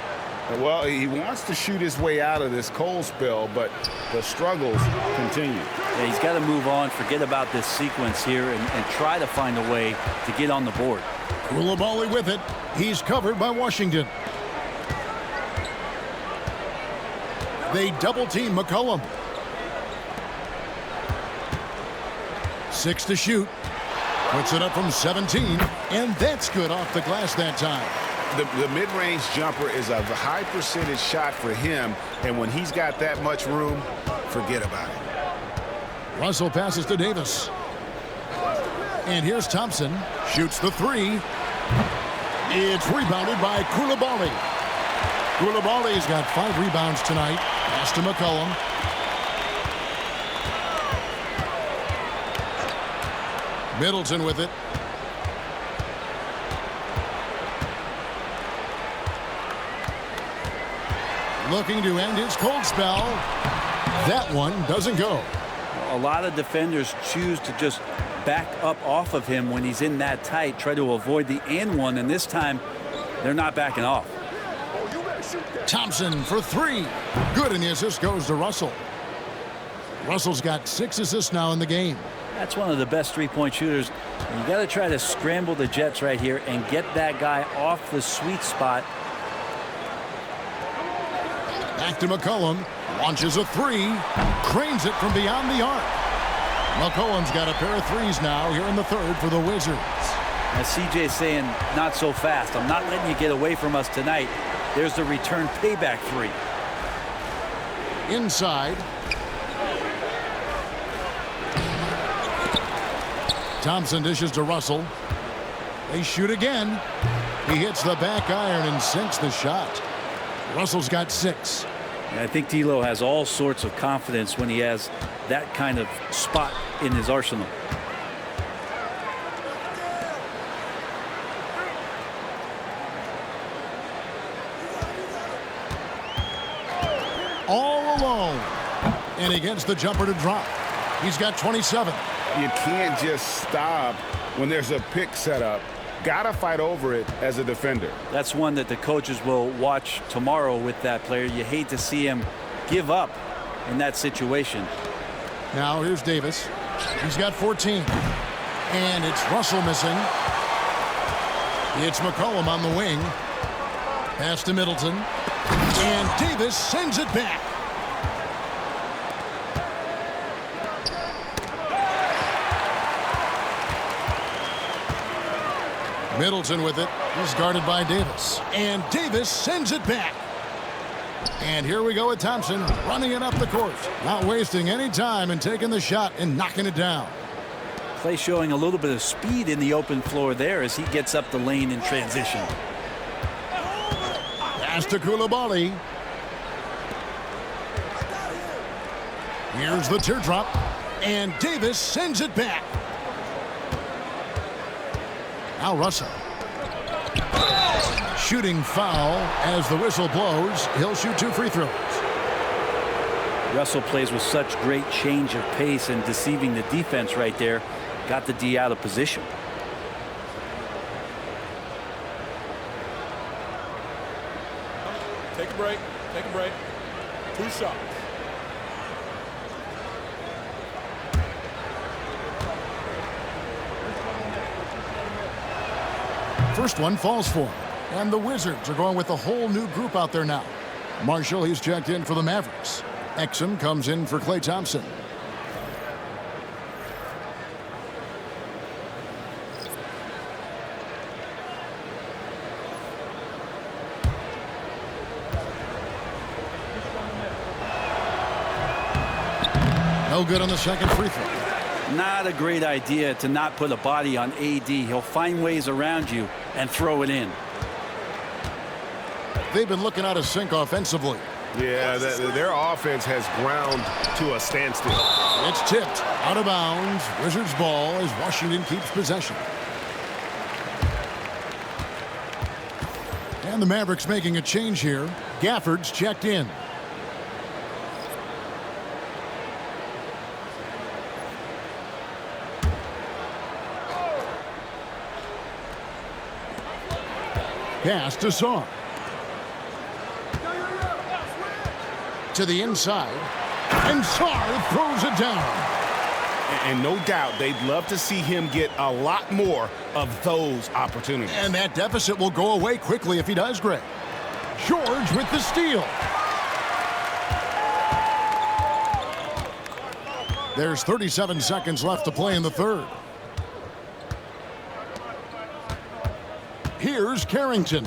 Well, he wants to shoot his way out of this cold spell, but the struggles continue. Yeah, he's got to move on, forget about this sequence here, and try to find a way to get on the board. Koulibaly with it. He's covered by Washington. They double-team McCollum. 6 to shoot. Puts it up from 17, and that's good off the glass that time. The mid-range jumper is a high percentage shot for him, and when he's got that much room, forget about it. Russell passes to Davis. And here's Thompson. Shoots the three. It's rebounded by Koulibaly. Koulibaly's got 5 rebounds tonight. Pass to McCollum. Middleton with it. Looking to end his cold spell. That one doesn't go. A lot of defenders choose to just back up off of him when he's in that tight, try to avoid the and one, and this time they're not backing off. Thompson for 3. Good, and the assist goes to Russell. Russell's got 6 assists now in the game. That's one of the best three-point shooters. You got to try to scramble the Jets right here and get that guy off the sweet spot. Back to McCollum. Launches a 3. Cranes it from beyond the arc. McCollum's got a pair of threes now here in the third for the Wizards. As CJ's saying, not so fast. I'm not letting you get away from us tonight. There's the return payback 3. Inside. Thompson dishes to Russell. They shoot again. He hits the back iron and sinks the shot. Russell's got 6. And I think D'Lo has all sorts of confidence when he has that kind of spot in his arsenal. All alone. And he gets the jumper to drop. He's got 27. You can't just stop when there's a pick set up. Gotta fight over it as a defender. That's one that the coaches will watch tomorrow with that player. You hate to see him give up in that situation. Now here's Davis. He's got 14. And it's Russell missing. It's McCollum on the wing. Pass to Middleton. And Davis sends it back. Middleton with it. He's guarded by Davis. And Davis sends it back. And here we go with Thompson running it up the court. Not wasting any time and taking the shot and knocking it down. Clay showing a little bit of speed in the open floor there as he gets up the lane in transition. Pass to Koulibaly. Here's the teardrop. And Davis sends it back. Now Russell. Shooting foul as the whistle blows. He'll shoot 2 free throws. Russell plays with such great change of pace and deceiving the defense right there. Got the D out of position. Take a break. Take a break. 2 shots. First one falls for him. And the Wizards are going with a whole new group out there now. Marshall, he's checked in for the Mavericks. Exum comes in for Klay Thompson. No good on the second free throw. Not a great idea to not put a body on AD. He'll find ways around you and throw it in. They've been looking out of sync offensively. Yeah, their offense has ground to a standstill. It's tipped out of bounds. Wizards ball as Washington keeps possession. And the Mavericks making a change here. Gafford's checked in. Pass to Sarr. To the inside. And Sarr throws it down. And no doubt they'd love to see him get a lot more of those opportunities. And that deficit will go away quickly if he does, Greg. George with the steal. There's 37 seconds left to play in the third. Here's Carrington.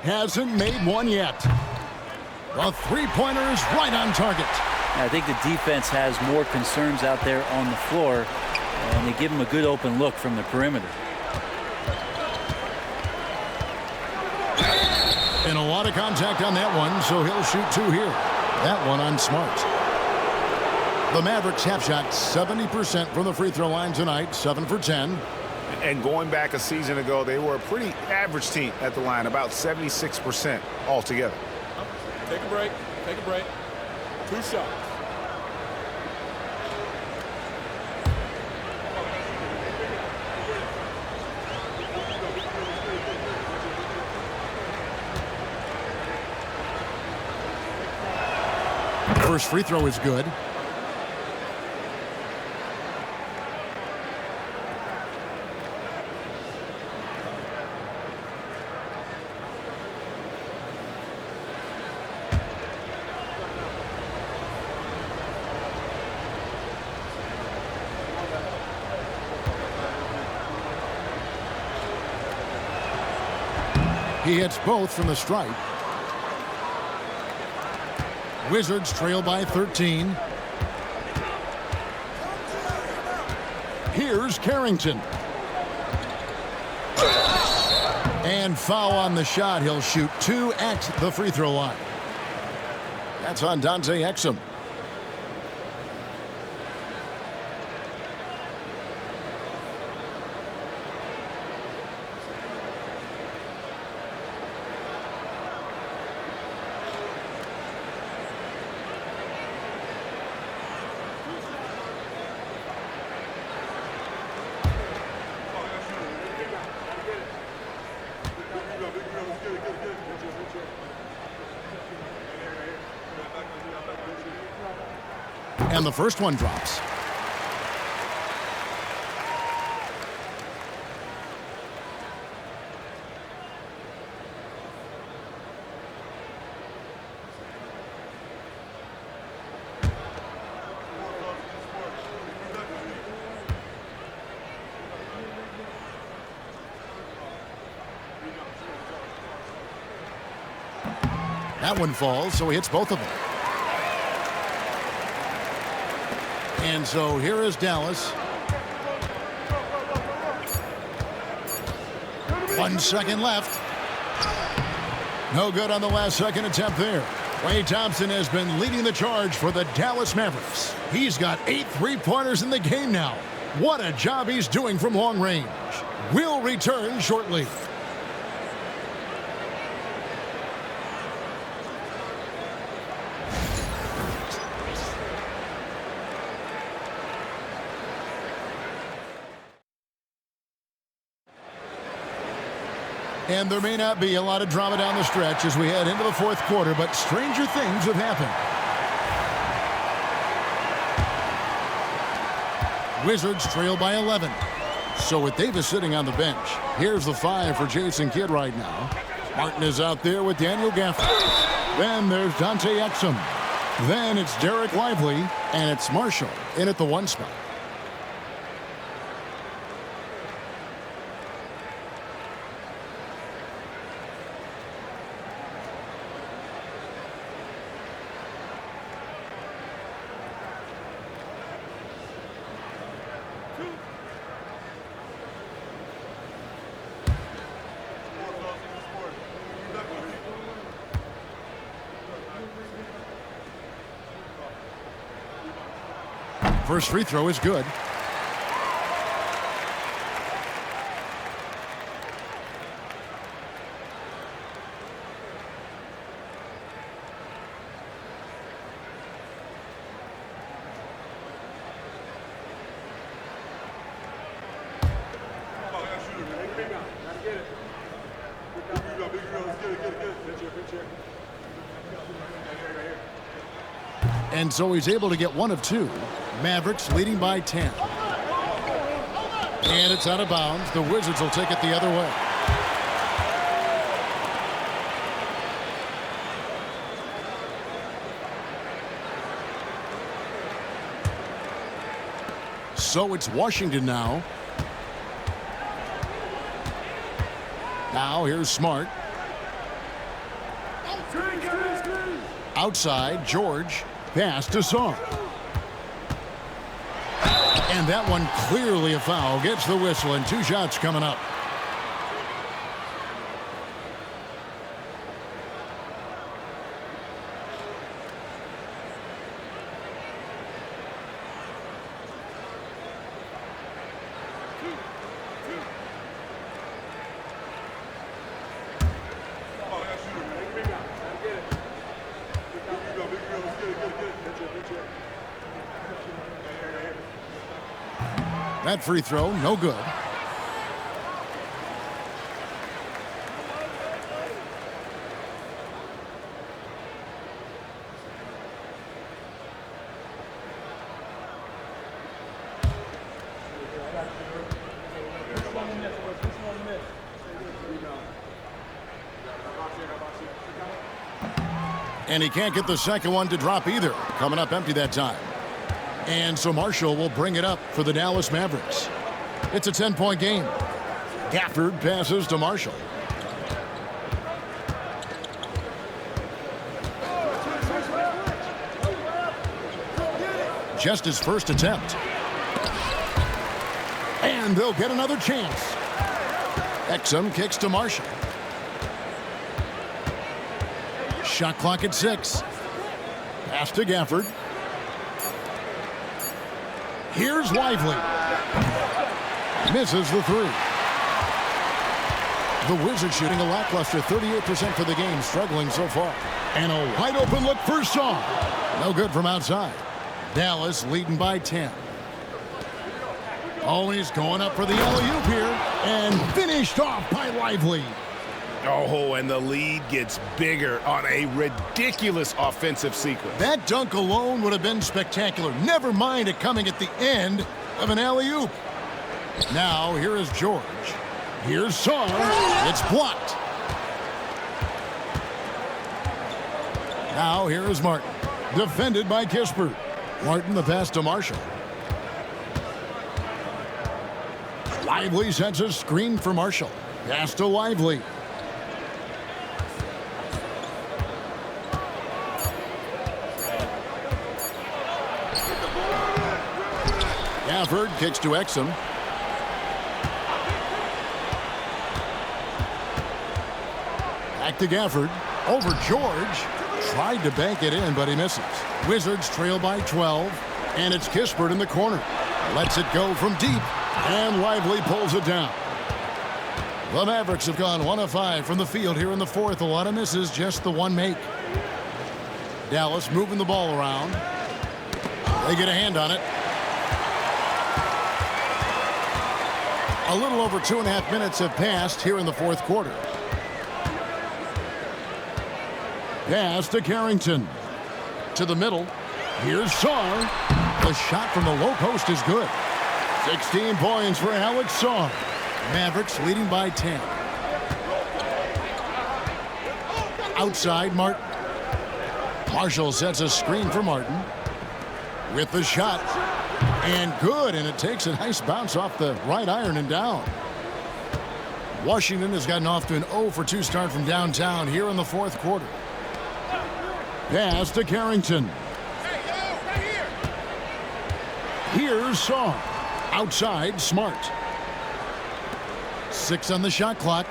Hasn't made one yet. The three-pointer is right on target. I think the defense has more concerns out there on the floor, and they give him a good open look from the perimeter. And a lot of contact on that one, so he'll shoot two here. That one on Smart. The Mavericks have shot 70% from the free throw line tonight, 7 for 10. And going back a season ago, they were a pretty average team at the line, about 76% altogether. Take a break. Take a break. 2 shots. First free throw is good. He hits both from the stripe. Wizards trail by 13. Here's Carrington. And foul on the shot. He'll shoot 2 at the free throw line. That's on Dante Exum. And the first one drops. That one falls, so he hits both of them. And so here is Dallas. 1 second left. No good on the last second attempt there. Klay Thompson has been leading the charge for the Dallas Mavericks. He's got 8 three-pointers in the game now. What a job he's doing from long range. We'll return shortly. And there may not be a lot of drama down the stretch as we head into the fourth quarter, but stranger things have happened. Wizards trail by 11. So with Davis sitting on the bench, here's the 5 for Jason Kidd right now. Martin is out there with Daniel Gafford. Then there's Dante Exum. Then it's Derek Lively, and it's Marshall in at the 1 spot. First free throw is good. And so he's able to get one of two. Mavericks leading by 10. And it's out of bounds. The Wizards will take it the other way. So it's Washington now. Now here's Smart. Outside, George. Pass to Song. And that one clearly a foul. Gets the whistle, and 2 shots coming up. That free throw, no good. And he can't get the second one to drop either. Coming up empty that time. And so Marshall will bring it up for the Dallas Mavericks. It's a 10-point game. Gafford passes to Marshall. Just his first attempt. And they'll get another chance. Exum kicks to Marshall. Shot clock at 6. Pass to Gafford. Here's Lively. Misses the 3. The Wizards shooting a lackluster 38% for the game, struggling so far. And a wide open look for Song. No good from outside. Dallas leading by 10. Oh, he's going up for the alley-oop here. And finished off by Lively. Oh, and the lead gets bigger on a ridiculous offensive sequence. That dunk alone would have been spectacular. Never mind it coming at the end of an alley-oop. Now, here is George. Here's Song. It's blocked. Now, here is Martin. Defended by Kispert. Martin the pass to Marshall. Lively sets a screen for Marshall. Pass to Lively. Gafford kicks to Exum. Back to Gafford. Over George. Tried to bank it in, but he misses. Wizards trail by 12. And it's Kispert in the corner. Lets it go from deep. And Lively pulls it down. The Mavericks have gone 1 of 5 from the field here in the fourth. A lot of misses, just the one make. Dallas moving the ball around. They get a hand on it. A little over 2.5 minutes have passed here in the fourth quarter. Pass to Carrington. To the middle. Here's Song. The shot from the low post is good. 16 points for Alex Song. Mavericks leading by 10. Outside, Martin. Marshall sets a screen for Martin. With the shot. And good, and it takes a nice bounce off the right iron and down. Washington has gotten off to an 0 for 2 start from downtown here in the fourth quarter. Pass to Carrington. Here's Song. Outside, Smart. 6 on the shot clock.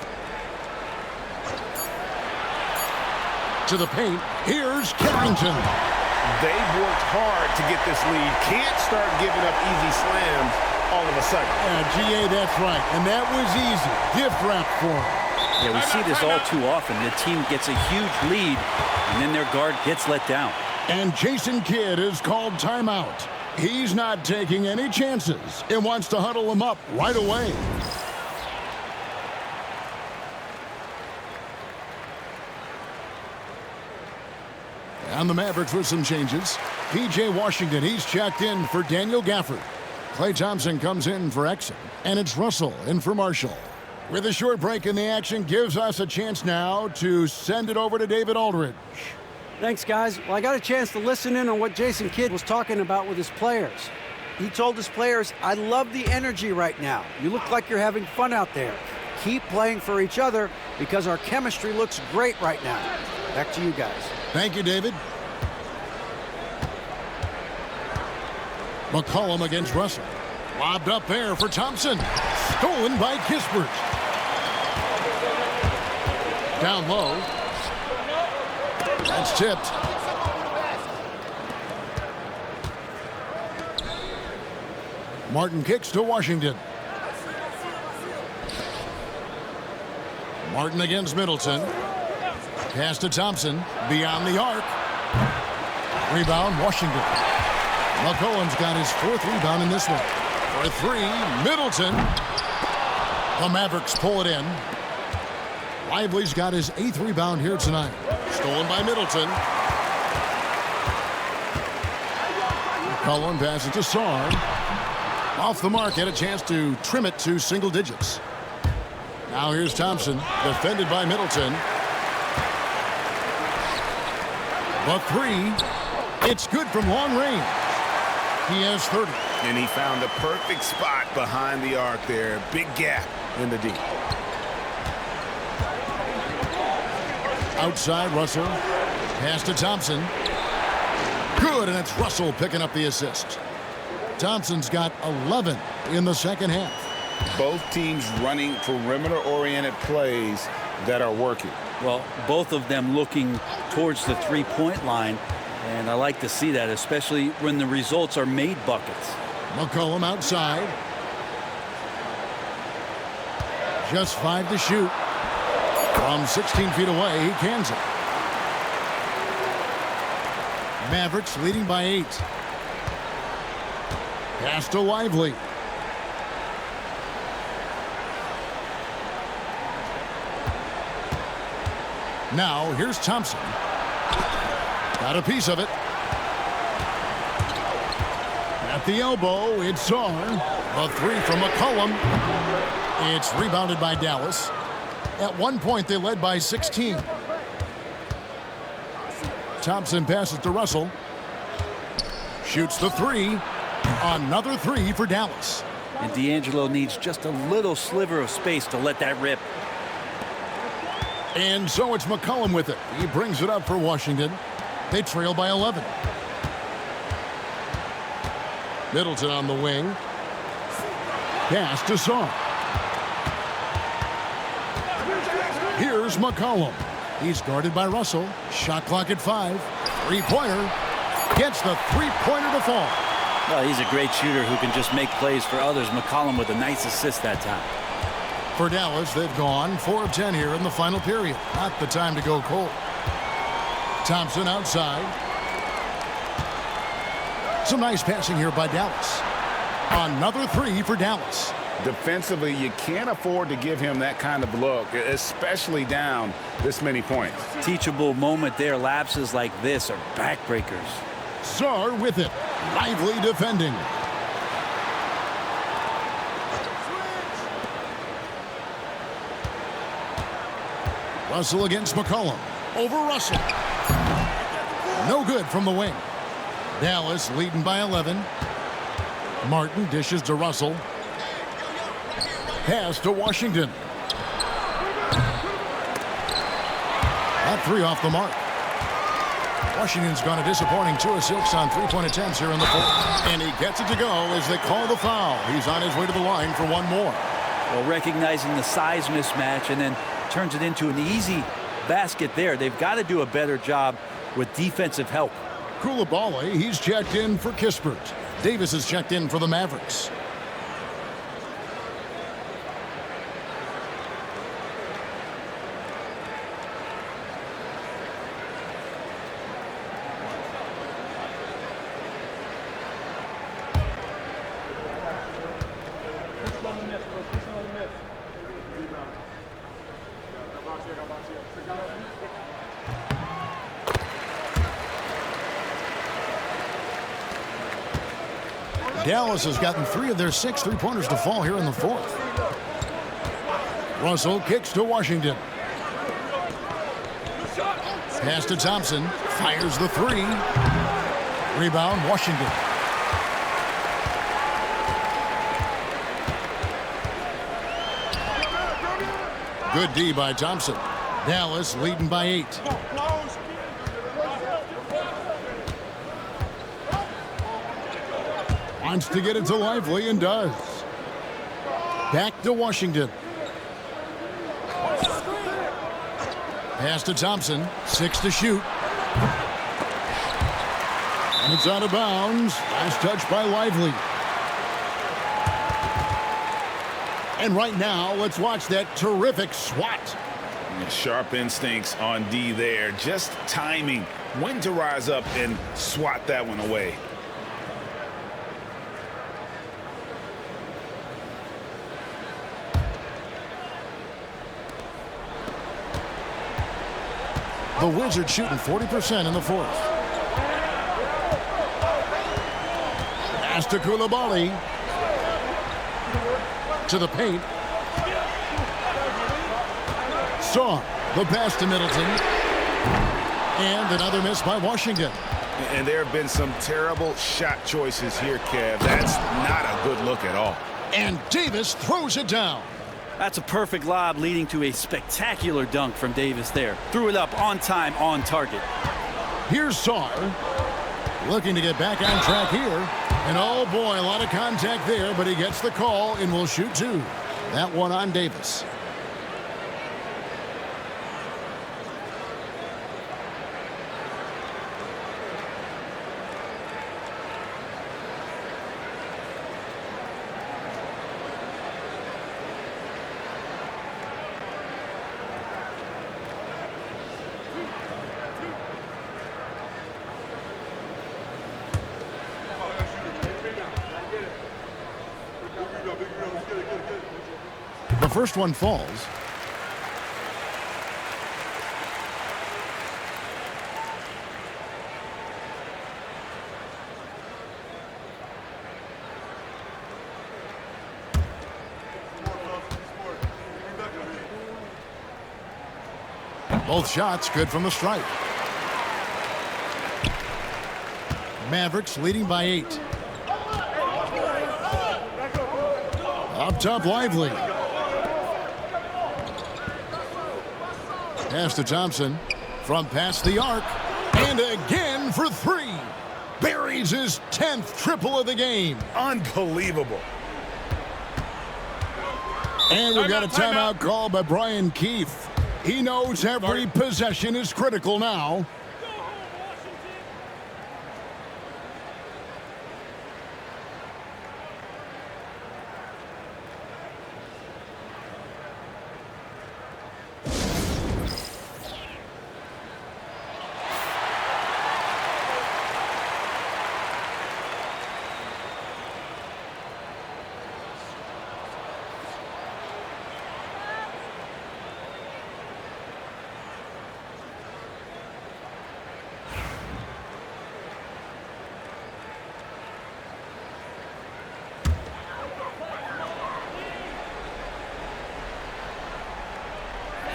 To the paint. Here's Carrington. They've worked hard to get this lead. Can't start giving up easy slams all of a sudden. Yeah, GA, that's right. And that was easy. Gift wrap for him. Yeah, we see this all too often. The team gets a huge lead, and then their guard gets let down. And Jason Kidd is called timeout. He's not taking any chances and wants to huddle him up right away. And the Mavericks with some changes. P.J. Washington, he's checked in for Daniel Gafford. Klay Thompson comes in for Exum. And it's Russell in for Marshall. With a short break in the action, gives us a chance now to send it over to David Aldridge. Thanks, guys. Well, I got a chance to listen in on what Jason Kidd was talking about with his players. He told his players, I love the energy right now. You look like you're having fun out there. Keep playing for each other because our chemistry looks great right now. Back to you guys. Thank you, David. McCollum against Russell. Lobbed up there for Thompson. Stolen by Kispert. Down low. That's tipped. Martin kicks to Washington. Martin against Middleton. Pass to Thompson. Beyond the arc. Rebound, Washington. McCollum's got his 4th rebound in this one. For 3, Middleton. The Mavericks pull it in. Lively's got his 8th rebound here tonight. Stolen by Middleton. McCollum passes to Sarr. Off the mark, had a chance to trim it to single digits. Now here's Thompson, defended by Middleton. The 3, it's good from long range. He has 30. And he found the perfect spot behind the arc there. Big gap in the D. Outside, Russell. Pass to Thompson. Good, and it's Russell picking up the assist. Thompson's got 11 in the second half. Both teams running perimeter-oriented plays that are working. Well, both of them looking towards the three-point line, and I like to see that, especially when the results are made buckets. McCollum outside. Just 5 to shoot. From 16 feet away, he cans it. Mavericks leading by 8. Pass to Lively. Now, here's Thompson. Got a piece of it. At the elbow, it's Sarr. A 3 from McCollum. It's rebounded by Dallas. At one point, they led by 16. Thompson passes to Russell. Shoots the 3. Another 3 for Dallas. And D'Angelo needs just a little sliver of space to let that rip. And so it's McCollum with it. He brings it up for Washington. They trail by 11. Middleton on the wing. Pass to Sarr. Here's McCollum. He's guarded by Russell. Shot clock at 5. Three-pointer. Gets the three-pointer to fall. Well, he's a great shooter who can just make plays for others. McCollum with a nice assist that time. For Dallas, they've gone 4 of 10 here in the final period. Not the time to go cold. Thompson outside. Some nice passing here by Dallas. Another 3 for Dallas. Defensively, you can't afford to give him that kind of look, especially down this many points. Teachable moment there. Lapses like this are backbreakers. Sarr with it. Lively defending. Russell against McCollum. Over Russell. No good from the wing. Dallas leading by 11. Martin dishes to Russell. Pass to Washington. That 3 off the mark. Washington's gone a disappointing 2 of 6 on three-point attempts here in the fourth. And he gets it to go as they call the foul. He's on his way to the line for one more. Well, recognizing the size mismatch and then turns it into an easy basket there. They've got to do a better job with defensive help. Coulibaly, he's checked in for Kispert. Davis is checked in for the Mavericks. Dallas has gotten 3 of their 6 3-pointers to fall here in the 4th. Russell kicks to Washington. Pass to Thompson. Fires the 3. Rebound, Washington. Good D by Thompson. Dallas leading by 8. Wants to get it to Lively and does. Back to Washington. Pass to Thompson. 6 to shoot. And it's out of bounds. Last touch by Lively. And right now, let's watch that terrific swat. Sharp instincts on D there. Just timing when to rise up and swat that one away. The Wizards shooting 40% in the 4th. Pass to Coulibaly. To the paint. Saw the pass to Middleton. And another miss by Washington. And there have been some terrible shot choices here, Kev. That's not a good look at all. And Davis throws it down. That's a perfect lob leading to a spectacular dunk from Davis there. Threw it up on time, on target. Here's Saar. Looking to get back on track here. And oh boy, a lot of contact there, but he gets the call and will shoot 2. That one on Davis. The first one falls. Both shots good from the stripe. Mavericks leading by 8. Up top, Lively. Pass to Thompson from past the arc. And again for 3. Buries his 10th triple of the game. Unbelievable. And we've got a timeout call by Brian Keefe. He knows every possession is critical now.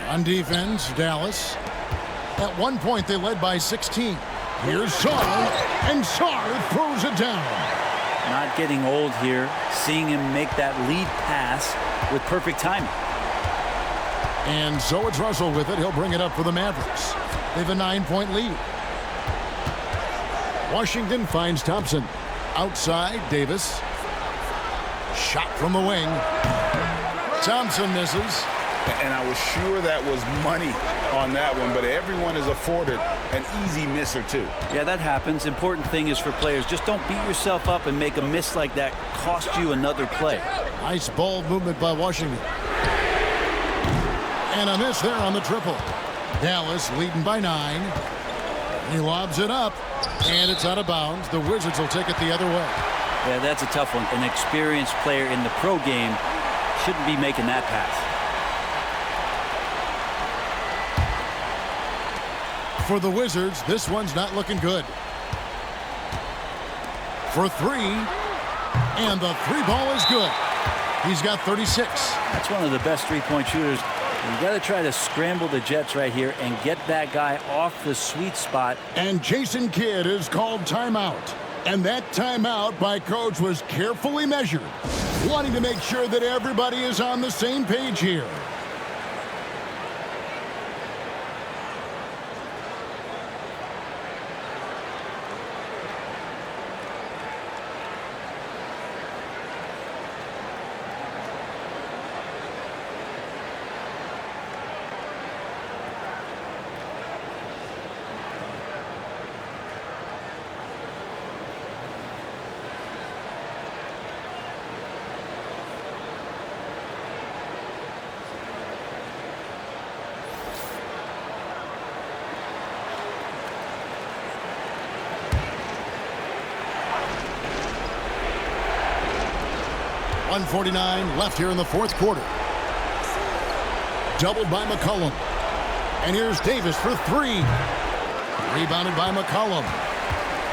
On defense, Dallas. At one point, they led by 16. Here's Saar, and Saar throws it down. Not getting old here. Seeing him make that lead pass with perfect timing. And so it's Russell with it. He'll bring it up for the Mavericks. They have a 9-point lead. Washington finds Thompson. Outside, Davis. Shot from the wing. Thompson misses. And I was sure that was money on that one, but everyone is afforded an easy miss or two. Yeah, that happens. Important thing is for players, just don't beat yourself up and make a miss like that cost you another play. Nice ball movement by Washington. And a miss there on the triple. Dallas leading by 9. He lobs it up, and it's out of bounds. The Wizards will take it the other way. Yeah, that's a tough one. An experienced player in the pro game shouldn't be making that pass. For the Wizards, this one's not looking good. For 3, and the 3 ball is good. He's got 36. That's one of the best three-point shooters. You got to try to scramble the Jets right here and get that guy off the sweet spot. And Jason Kidd is called timeout. And that timeout by coach was carefully measured, wanting to make sure that everybody is on the same page here. .149 left here in the fourth quarter. Doubled by McCollum. And here's Davis for 3. Rebounded by McCollum.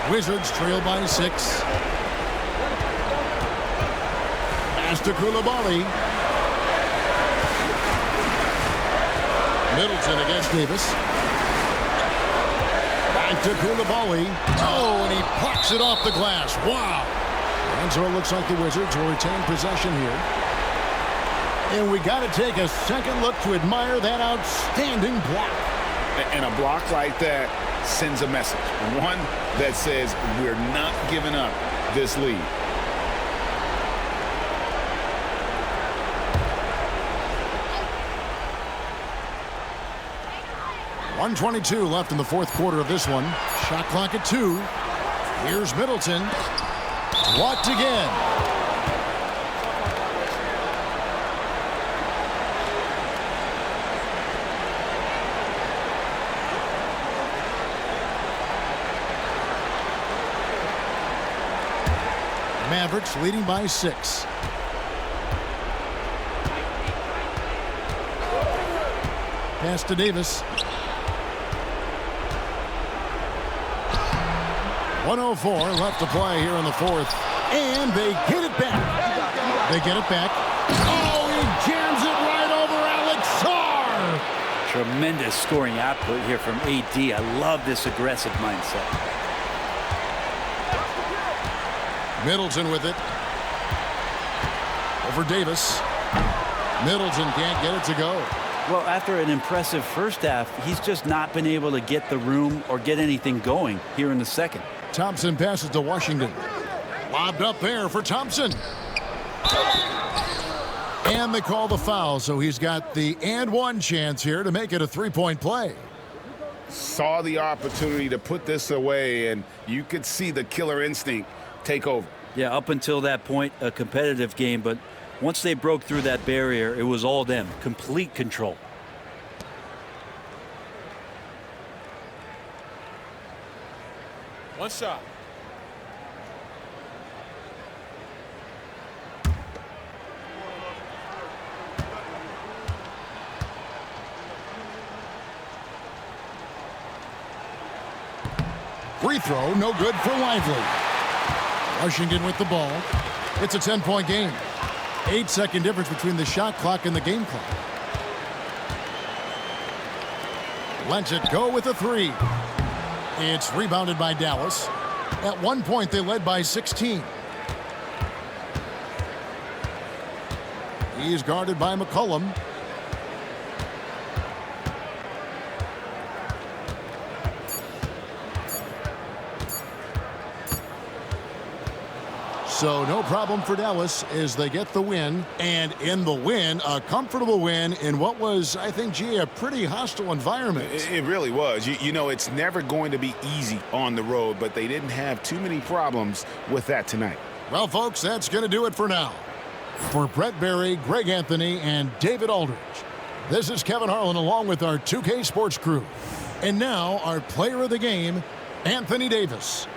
Wizards trail by 6. Pass to Koulibaly. Middleton against Davis. Back to Koulibaly. Oh, and he plucks it off the glass. Wow. And so it looks like the Wizards will retain possession here. And we got to take a second look to admire that outstanding block. And a block like that sends a message. One that says we're not giving up this lead. .122 left in the fourth quarter of this one. Shot clock at 2. Here's Middleton. Blocked again. Mavericks leading by 6. Pass to Davis. 104 left to play here in the fourth. And they get it back. They get it back. Oh, he jams it right over Alex Sarr. Tremendous scoring output here from AD. I love this aggressive mindset. Middleton with it. Over Davis. Middleton can't get it to go. Well, after an impressive first half, he's just not been able to get the room or get anything going here in the second. Thompson passes to Washington. Lobbed up there for Thompson. And they call the foul, so he's got the and one chance here to make it a three-point play. Saw the opportunity to put this away, and you could see the killer instinct take over. Yeah, up until that point, a competitive game, but once they broke through that barrier, it was all them. Complete control. One shot. Free throw, no good for Lively. Washington with the ball. It's a 10-point game. 8-second difference between the shot clock and the game clock. Lets it go with a 3. It's rebounded by Dallas. At one point, they led by 16. He is guarded by McCollum. So no problem for Dallas as they get the win. And in the win, a comfortable win in what was, I think, gee, a pretty hostile environment. It really was. You know, it's never going to be easy on the road, but they didn't have too many problems with that tonight. Well, folks, that's going to do it for now. For Brett Berry, Greg Anthony, and David Aldridge, this is Kevin Harlan along with our 2K Sports crew. And now our player of the game, Anthony Davis.